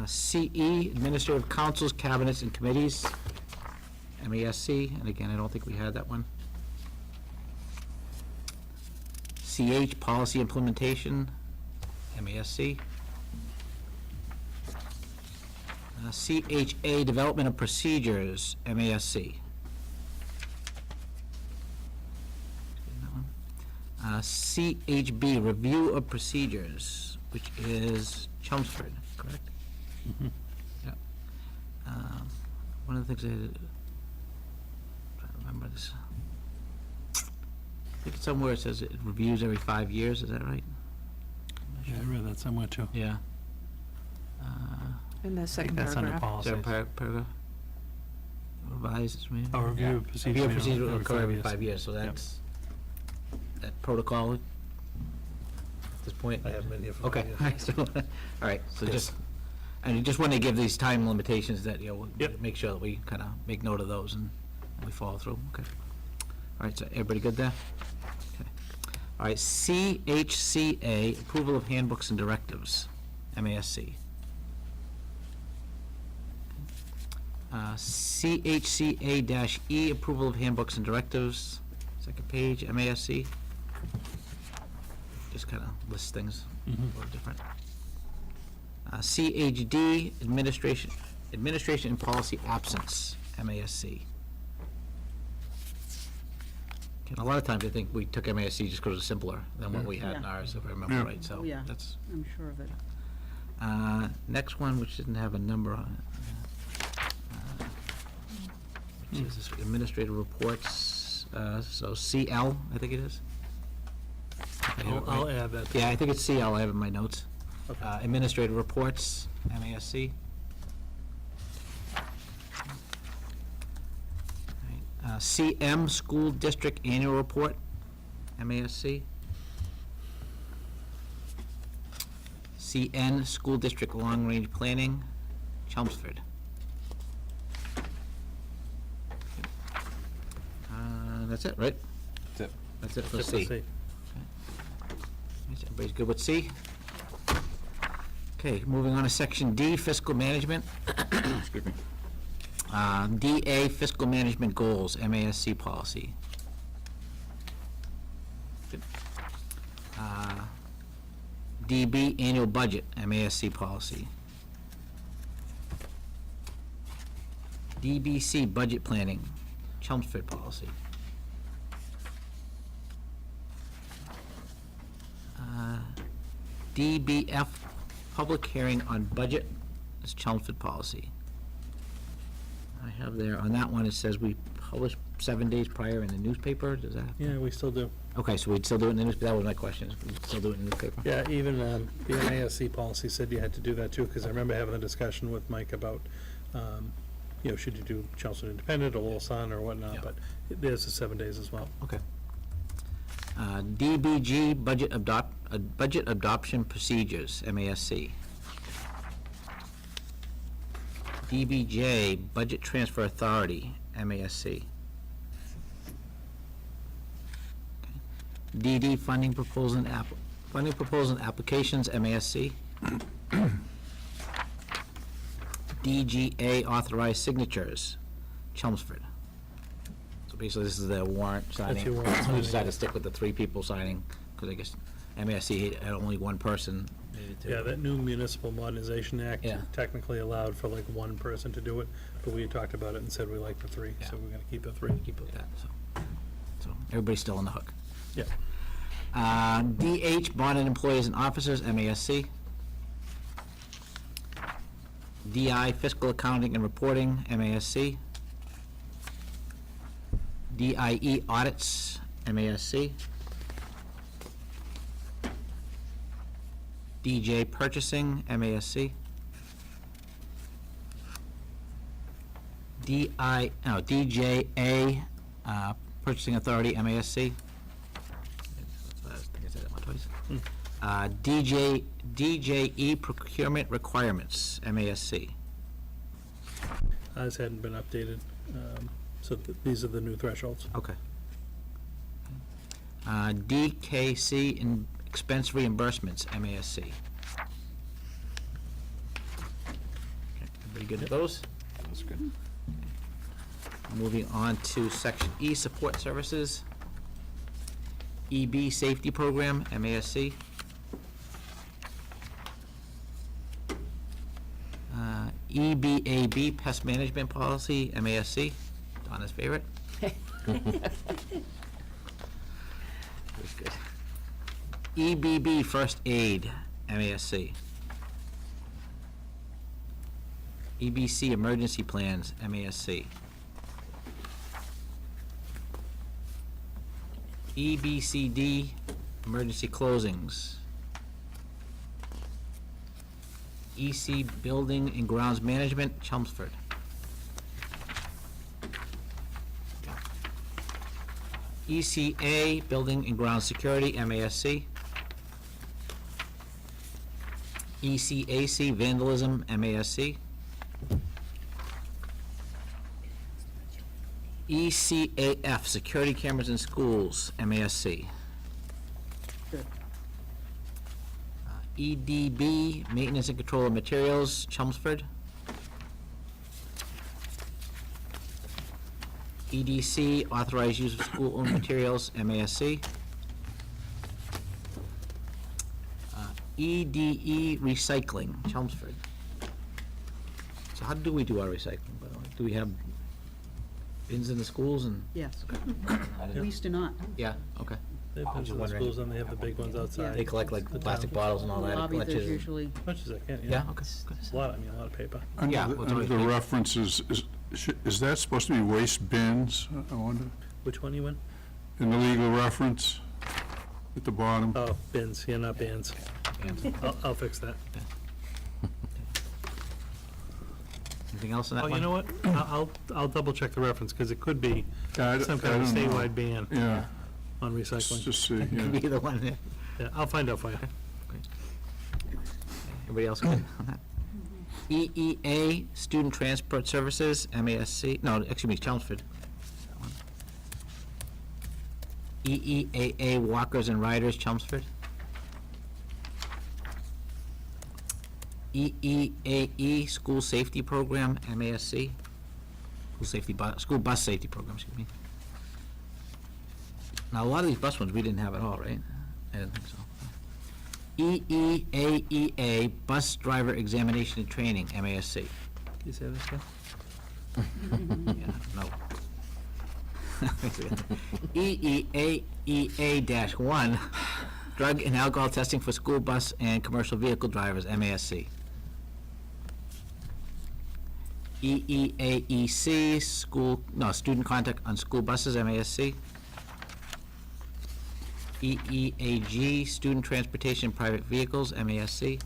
CE, Administrative Councils, Cabinets, and Committees, MASC, and again, I don't think we had that one. CH, Policy Implementation, MASC. CHA, Development of Procedures, MASC. CHB, Review of Procedures, which is Chelmsford, correct? Yeah. One of the things trying to remember this. I think it's somewhere it says it reviews every 5 years, is that right? Yeah, I read that somewhere too. Yeah. In the I think second that's under paragraph. Is there a policies. paragraph? Revised, maybe? A review of procedure. Review of you know, procedure will every occur 5 every years. 5 years, so that's, that protocol at this point? I haven't been here for Okay, 5 all years. right, so, all right, so Yes. just, and you just want to give these time limitations that, you know, Yep. make sure that we kind of make note of those and we follow through, okay. All right, so everybody good there? Okay. All right, CHCA, Approval of Handbooks and Directives, MASC. CHCA-E, Approval of Handbooks and Directives, second page, MASC. Just kind of lists things a little different. CHD, Administration and Policy Absence, MASC. Okay, a lot of times I think we took MASC just because it's simpler than what we had in Yeah. ours, if I remember Yeah. right, so Oh, yeah. that's. I'm sure of it. Next one, which didn't have a number on it. Which is this administrative reports, so CL, I think it is. I have it I'll right? add that. Yeah, I think it's CL, I have it in my notes. Okay. Administrative reports, MASC. Right, CM, School District Annual Report, MASC. CN, School District Long Range Planning, Chelmsford. That's it, right? That's it. That's it for Just C. to see. Everybody's good with C? Okay, moving on to section D, fiscal management. Excuse me. DA, fiscal management goals, MASC policy. Good. DB, annual budget, MASC policy. DBC, budget planning, Chelmsford policy. DBF, public hearing on budget, is Chelmsford policy. I have there, on that one, it says we publish 7 days prior in the newspaper, does that? Yeah, we still do. Okay, so we'd still do it in the newspaper, that was my question, is we'd still do it in the newspaper? Yeah, even the MASC policy said you had to do that too, because I remember having a discussion with Mike about, you know, should you do Chelmsford Independent or Little Sun or whatnot, Yeah. but there's the 7 days as well. Okay. DBG, Budget Adoption Procedures, MASC. DBJ, Budget Transfer Authority, MASC. DD, Funding Proposal and Applications, MASC. DGA, Authorized Signatures, Chelmsford. So basically, this is the warrant signing. your warrant We signing, decided yeah. to stick with the 3 people signing, because I guess MASC had only 1 person. needed to- Yeah, that new Municipal Modernization Act Yeah. technically allowed for like 1 person to do it, but we had talked about it and said we like the 3, Yeah. so we're gonna keep the 3. Keep it with that, so everybody's still on the hook. Yeah. DH, Bonded Employees and Officers, MASC. DI, Fiscal Accounting and Reporting, MASC. DIE, Audits, MASC. DJ, Purchasing, MASC. DJA, Purchasing Authority, MASC. I think I said that one twice. DJE, Procurement Requirements, MASC. Ours hadn't been updated, so these are the new thresholds. Okay. DKC, in Expense Reimbursements, MASC. Okay, everybody good with those? That's good. Moving on to Section E, Support Services. EB, Safety Program, MASC. EBAB, Pest Management Policy, MASC. Donna's favorite. Very good. EBB, First Aid, MASC. EBC, Emergency Plans, MASC. EBCD, Emergency Closings. EC, Building and Grounds Management, Chelmsford. ECA, Building and Ground Security, MASC. ECAC, Vandalism, MASC. ECAF, Security Cameras in Schools, MASC. Good. EDB, Maintenance and Control of Materials, Chelmsford. EDC, Authorized Use of School-Owned Materials, MASC. EDE, Recycling, Chelmsford. So how do we do our recycling, by the way? Do we have bins in the schools and, Yes. At least do not. yeah, okay. They have just in the wondering. schools and they have the big ones outside. They collect like plastic bottles and all that. Lobby, lunches there's and- usually, As much as I can, Yeah, yeah. okay, good. A lot, a lot of paper. Under Yeah, the- well, it's under always the paper. references, is that supposed to be waste bins, I wonder? Which one you in? In the legal reference at the bottom? Oh, bins, yeah, not bands. And- I'll fix that. Anything else in that Oh, one? you know what? I'll double check the reference, because it could be I some kind of don't know. statewide ban Yeah, on let's recycling. just see, Could yeah. be the one, yeah. Yeah, I'll find out for you. Everybody else good on that? EEA, Student Transport Services, MASC, no, excuse me, Chelmsford. That one. EEAA, Walkers and Riders, Chelmsford. EEAE, School Safety Program, MASC. School Bus Safety Program, excuse me. Now, a lot of these bus ones, we didn't have at all, right? I didn't think so. EEAEA, Bus Driver Examination and Training, MASC. Can you say that again? Yeah, no. EEAEA-1, Drug and Alcohol Testing for School Bus and Commercial Vehicle Drivers, MASC. EEAEC, Student Contact on School Buses, MASC. EEAG, Student Transportation Private Vehicles, MASC.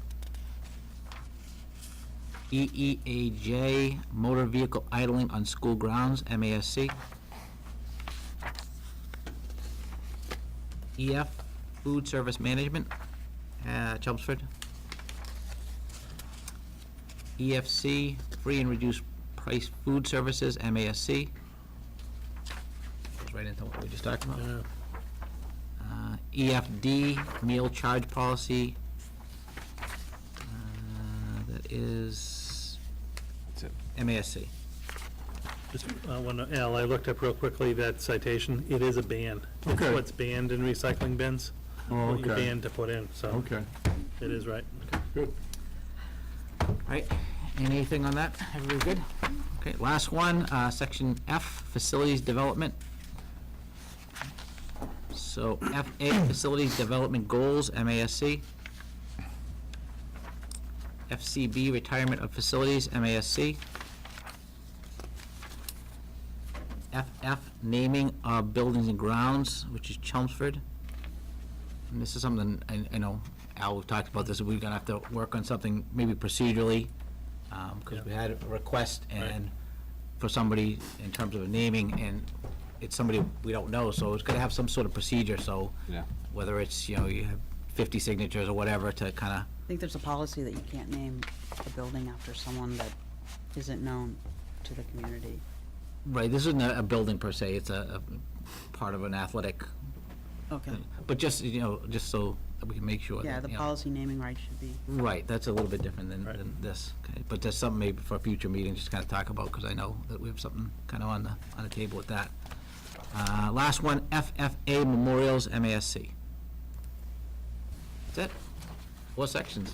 EEAJ, Motor Vehicle Idling on School Grounds, MASC. EF, Food Service Management, Chelmsford. EFC, Free and Reduced Price Food Services, MASC. Goes right into what we just talked about. EFD, Meal Charge Policy. That is That's it. MASC. Just, Al, I looked up real quickly that citation, it is a ban. It's Okay. what's banned in recycling bins. Oh, What you're okay. banned to put in, so Okay, it is right. good. Right, anything on that? Everybody good? Okay, last one, Section F, Facilities Development. So FA, Facilities Development Goals, MASC. FCB, Retirement of Facilities, MASC. FF, Naming of Buildings and Grounds, which is Chelmsford. And this is something, I know Al, we've talked about this, we're gonna have to work on something maybe procedurally, because we had a request and for somebody in terms of naming, and it's somebody we don't know, so it's gotta have some sort of procedure, so Yeah. whether it's, you know, you have 50 signatures or whatever to kinda, I think there's a policy that you can't name a building after someone that isn't known to the community. right, this isn't a building per se, it's a part of an athletic, Okay. but just, you know, just so that we can make sure Yeah, that, the you know. policy naming rights should be. Right, that's a little bit different than this, okay, but that's something maybe for a future meeting, just kind of talk about, because I know that we have something kind of on the table with that. Last one, FFA Memorials, MASC. That's it, 4 sections.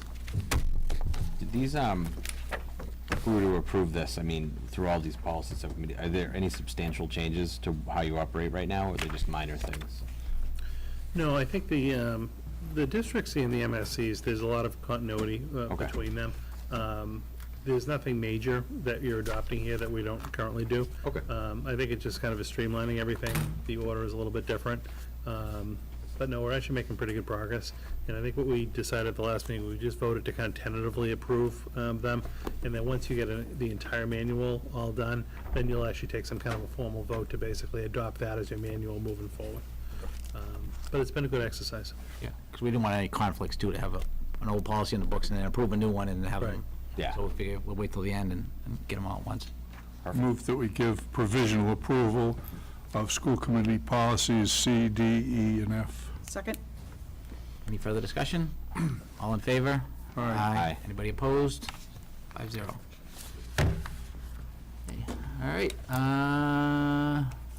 Did these, if we were to approve this, I mean, through all these policy subcommittee, are there any substantial changes to how you operate right now, or are they just minor things? No, I think the districts and the MSCs, there's a lot of continuity Okay. between them. There's nothing major that you're adopting here that we don't currently do. Okay. I think it's just kind of a streamlining everything. The order is a little bit different. But no, we're actually making pretty good progress. And I think what we decided at the last meeting, we just voted to kind of tentatively approve them. And then once you get the entire manual all done, then you'll actually take some kind of a formal vote to basically adopt that as your manual moving forward. But it's been a good exercise. Yeah, because we didn't want any conflicts too, to have an old policy in the books and then approve a new one and have them. Right. Yeah. So we figure we'll wait till the end and get them all at once. Move that we give provisional approval of school committee policies C, D, E, and F. Second? Any further discussion? All in favor? Aye. Aye. Anybody opposed? 5-0. Okay, all right,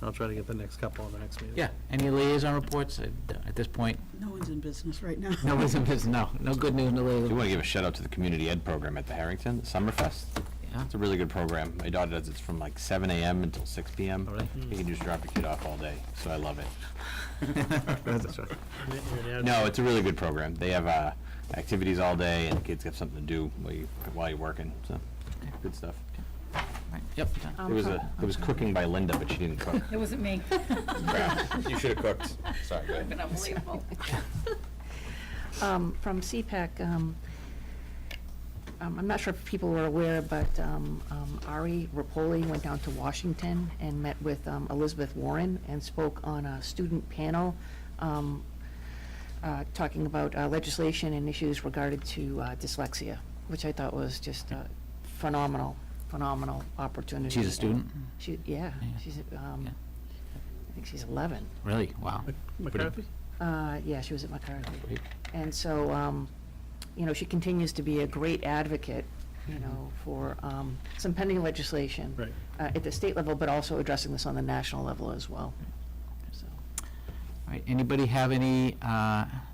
I'll try to get the next couple on the next meeting. yeah, any liaison reports at this point? No one's in business right now. Nobody's in business, no good news, no I do liaison. want to give a shout out to the community ed program at the Harrington, Summerfest. Yeah, It's a really good program. My daughter does it from like 7 a.m. until 6 p.m. Oh, really? You can just drop your kid off all day, so I love it. That's right. No, it's a really good program. They have activities all day, and the kids have something to do while you're working, so, good stuff. Right, yep. It was cooking by Linda, but she didn't cook. It wasn't me. You should have cooked. Sorry, go ahead. Unbelievable. From CPAC, I'm not sure if people were aware, but Ari Rapoli went down to Washington and met with Elizabeth Warren and spoke on a student panel talking about legislation and issues regarded to dyslexia, which I thought was just a phenomenal opportunity. She's a student? Yeah, Yeah. she's, Yeah. I think she's 11. Really? Wow. McCarthy? Yeah, she was at McCarthy. Great. And so, you know, she continues to be a great advocate, you know, for some pending legislation. Right. At the state level, but also addressing this on the national level as well. So, All right, anybody have any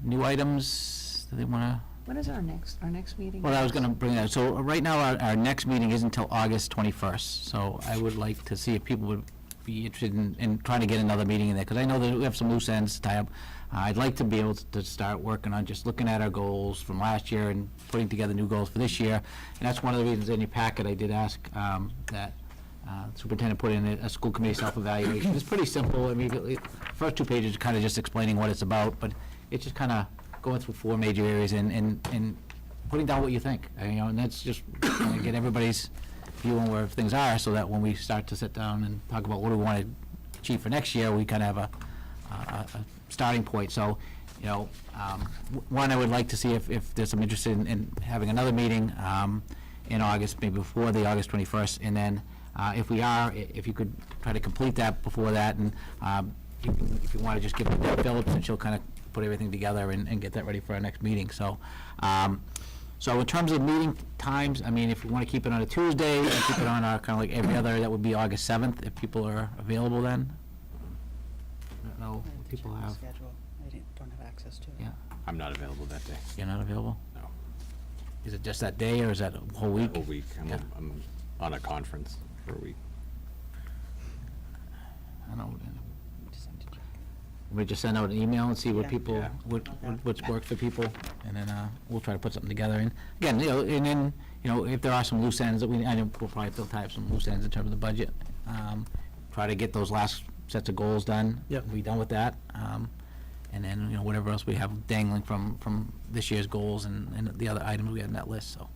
new items that they want to? when is our next meeting? Well, I was gonna bring that, so right now, our next meeting isn't until August 21st, so I would like to see if people would be interested in trying to get another meeting in there, because I know that we have some loose ends to tie up. I'd like to be able to start working on just looking at our goals from last year and putting together new goals for this year, and that's one of the reasons in your packet I did ask that superintendent put in a school committee self-evaluation. It's pretty simple, immediately, first 2 pages are kind of just explaining what it's about, but it's just kind of going through 4 major areas and putting down what you think, you know, and that's just kinda get everybody's view on where things are, so that when we start to sit down and talk about what do we want to achieve for next year, we kind of have a starting point. So, you know, one, I would like to see if there's some interest in having another meeting in August, maybe before the August 21st, and then if we are, if you could try to complete that before that, and if you want to just give it to Deb Phillips, and she'll kind of put everything together and get that ready for our next meeting. So, so in terms of meeting times, I mean, if we want to keep it on a Tuesday, and keep it on kind of like every other, that would be August 7th, if people are available then. I don't know what people have. Schedule. I don't have access to it. Yeah, I'm not available that day. you're not available? No. Is it just that day, or is that a whole week? Whole week. Yeah. I'm on a conference for a week. I don't know. We just send out an email and see what Yeah. people, Yeah. what's worked for people, and then we'll try to put something together. And again, you know, and then, you know, if there are some loose ends that I know we'll probably still have some loose ends in terms of the budget. Try to get those last sets of goals done. Yep. Be done with that. And then, you know, whatever else we have dangling from this year's goals and the other items we had in that list, so.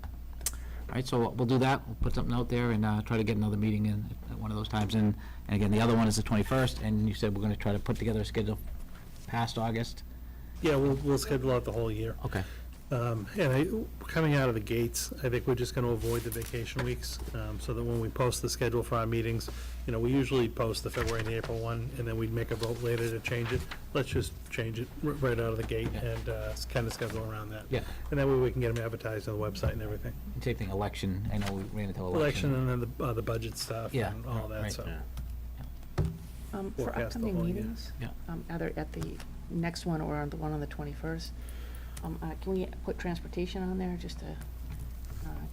All right, so we'll do that. We'll put something out there and try to get another meeting in at one of those times. And again, the other one is the 21st, and you said we're going to try to put together a schedule past August? Yeah, we'll schedule out the whole year. Okay. Coming out of the gates, I think we're just going to avoid the vacation weeks, so that when we post the schedule for our meetings, you know, we usually post the February and the April one, and then we'd make a vote later to change it. Let's just change it right out of the gate Yeah. and kind of schedule around that. Yeah. And that way we can get them advertised on the website and everything. And same thing, election, I know we ran into Election and then the budget stuff Yeah, and all that, right. so. For Forecast the upcoming whole year. meetings, Yeah. either at the next one or on the one on the 21st, can we put transportation on there just to,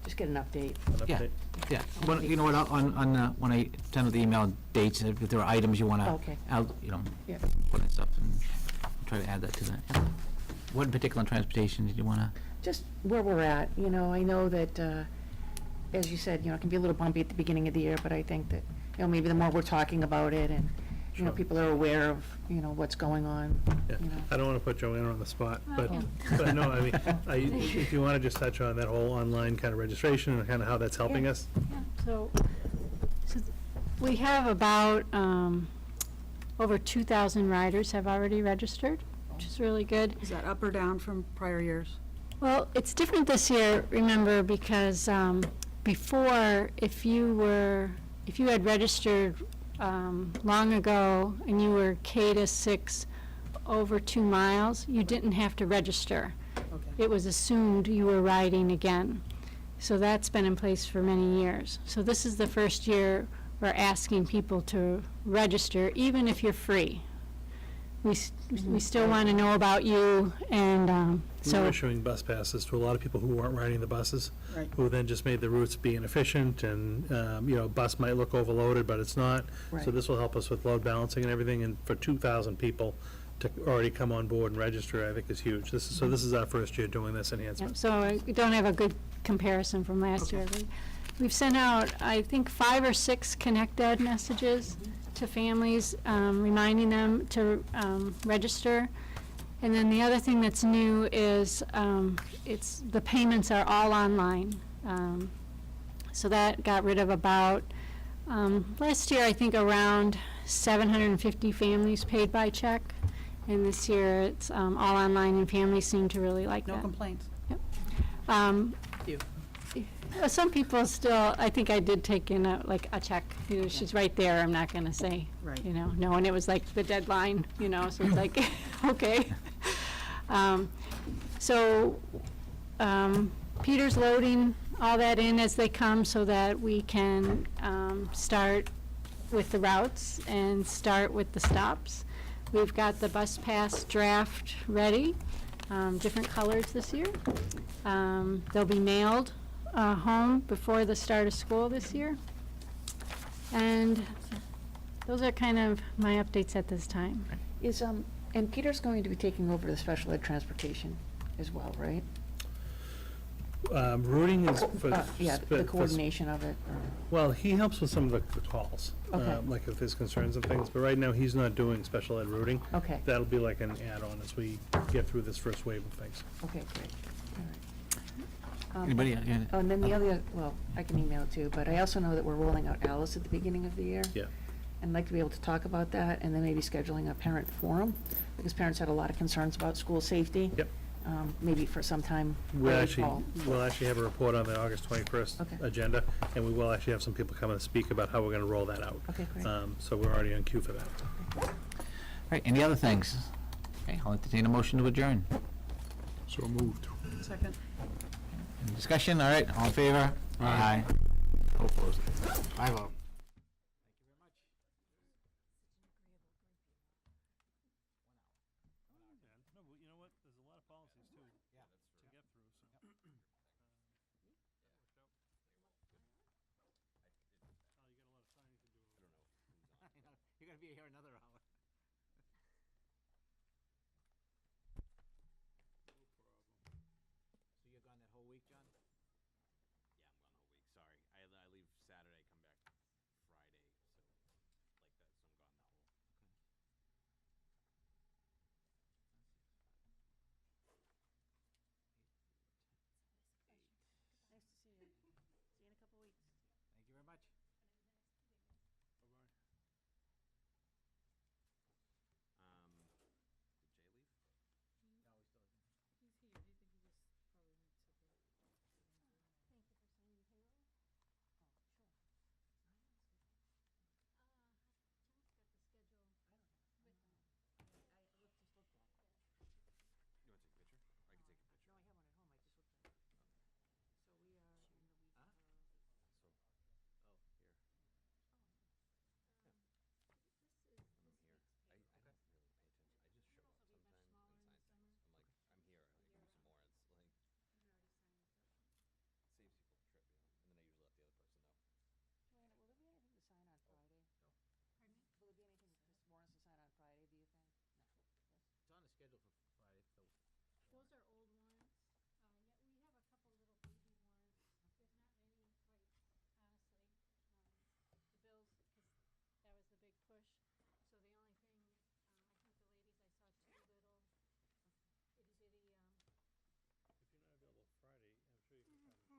just get an update? An Yeah. update. Yeah, well, you know what, when I send out the email dates, if there are items you want to, Okay. you know, Yeah. put in stuff, and try to add that to that. Yeah. What in particular on transportation did you want to? Just where we're at, you know, I know that, as you said, you know, it can be a little bumpy at the beginning of the year, but I think that, you know, maybe the more we're talking about it and, you know, Sure. people are aware of, you know, what's going on, Yeah. you know. I don't want to put Joanna on the spot, but, Oh. but no, I mean, if you want to just touch on that whole online kind of registration and kind of how that's helping Yeah. us. Yeah, so we have about over 2,000 riders have already registered, which is really good. Is that up or down from prior years? Well, it's different this year, remember, because before, if you had registered long ago and you were K to 6 over 2 miles, you didn't have to register. Okay. It was assumed you were riding again. So that's been in place for many years. So this is the first year we're asking people to register, even if you're free. We still want to know about you, and We're so, issuing bus passes to a lot of people who weren't riding the buses, Right. who then just made the routes be inefficient, and, you know, bus might look overloaded, but it's not. So Right. this will help us with load balancing and everything, and for 2,000 people to already come on board and register, I think is huge. This is our first year doing this yeah, enhancement. so we don't have a good comparison from last year. We've sent out, I think, 5 or 6 Connect Ed messages to families, reminding them to register. And then the other thing that's new is the payments are all online. So that got rid of about, last year, I think around 750 families paid by check. And this year, it's all online, and families seem to really like No that. complaints? You. Some people still, I think I did take in a check, you know, she's right there, I'm not gonna say, Right. you know, no, and it was like the deadline, you know, so it's like, okay. So, Peter's loading all that in as they come so that we can, start with the routes and start with the stops. We've got the bus pass draft ready, different colors this year. They'll be mailed home before the start of school this year. And those are kind of my updates at this time. Is, and Peter's going to be taking over the special ed transportation as well, right? Routing is for. Yeah, for- the coordination of it, or, Well, he helps with some of the calls, Okay. like if there's concerns and things, but right now, he's not doing special ed routing. okay, That'll be like an add-on as we get through this first wave of things. okay, great, all right. Anybody? Oh, and then the other, well, I can email it too, but I also know that we're rolling out Alice at the beginning of the year. Yeah. And I'd like to be able to talk about that, and then maybe scheduling a parent forum, because parents had a lot of concerns about school safety. Yep. Maybe for some time We'll early actually, fall. we'll actually have a report on the August 21st Okay. agenda, and we will actually have some people come and speak about how we're gonna roll that out. Okay, great. So we're already on cue for that. All right, any other things? Okay, I'll entertain a motion to adjourn. So moved. Second. Any discussion? All right, all in favor? Aye. Opposed? 5-0. No, but you know what, there's a lot of policies too.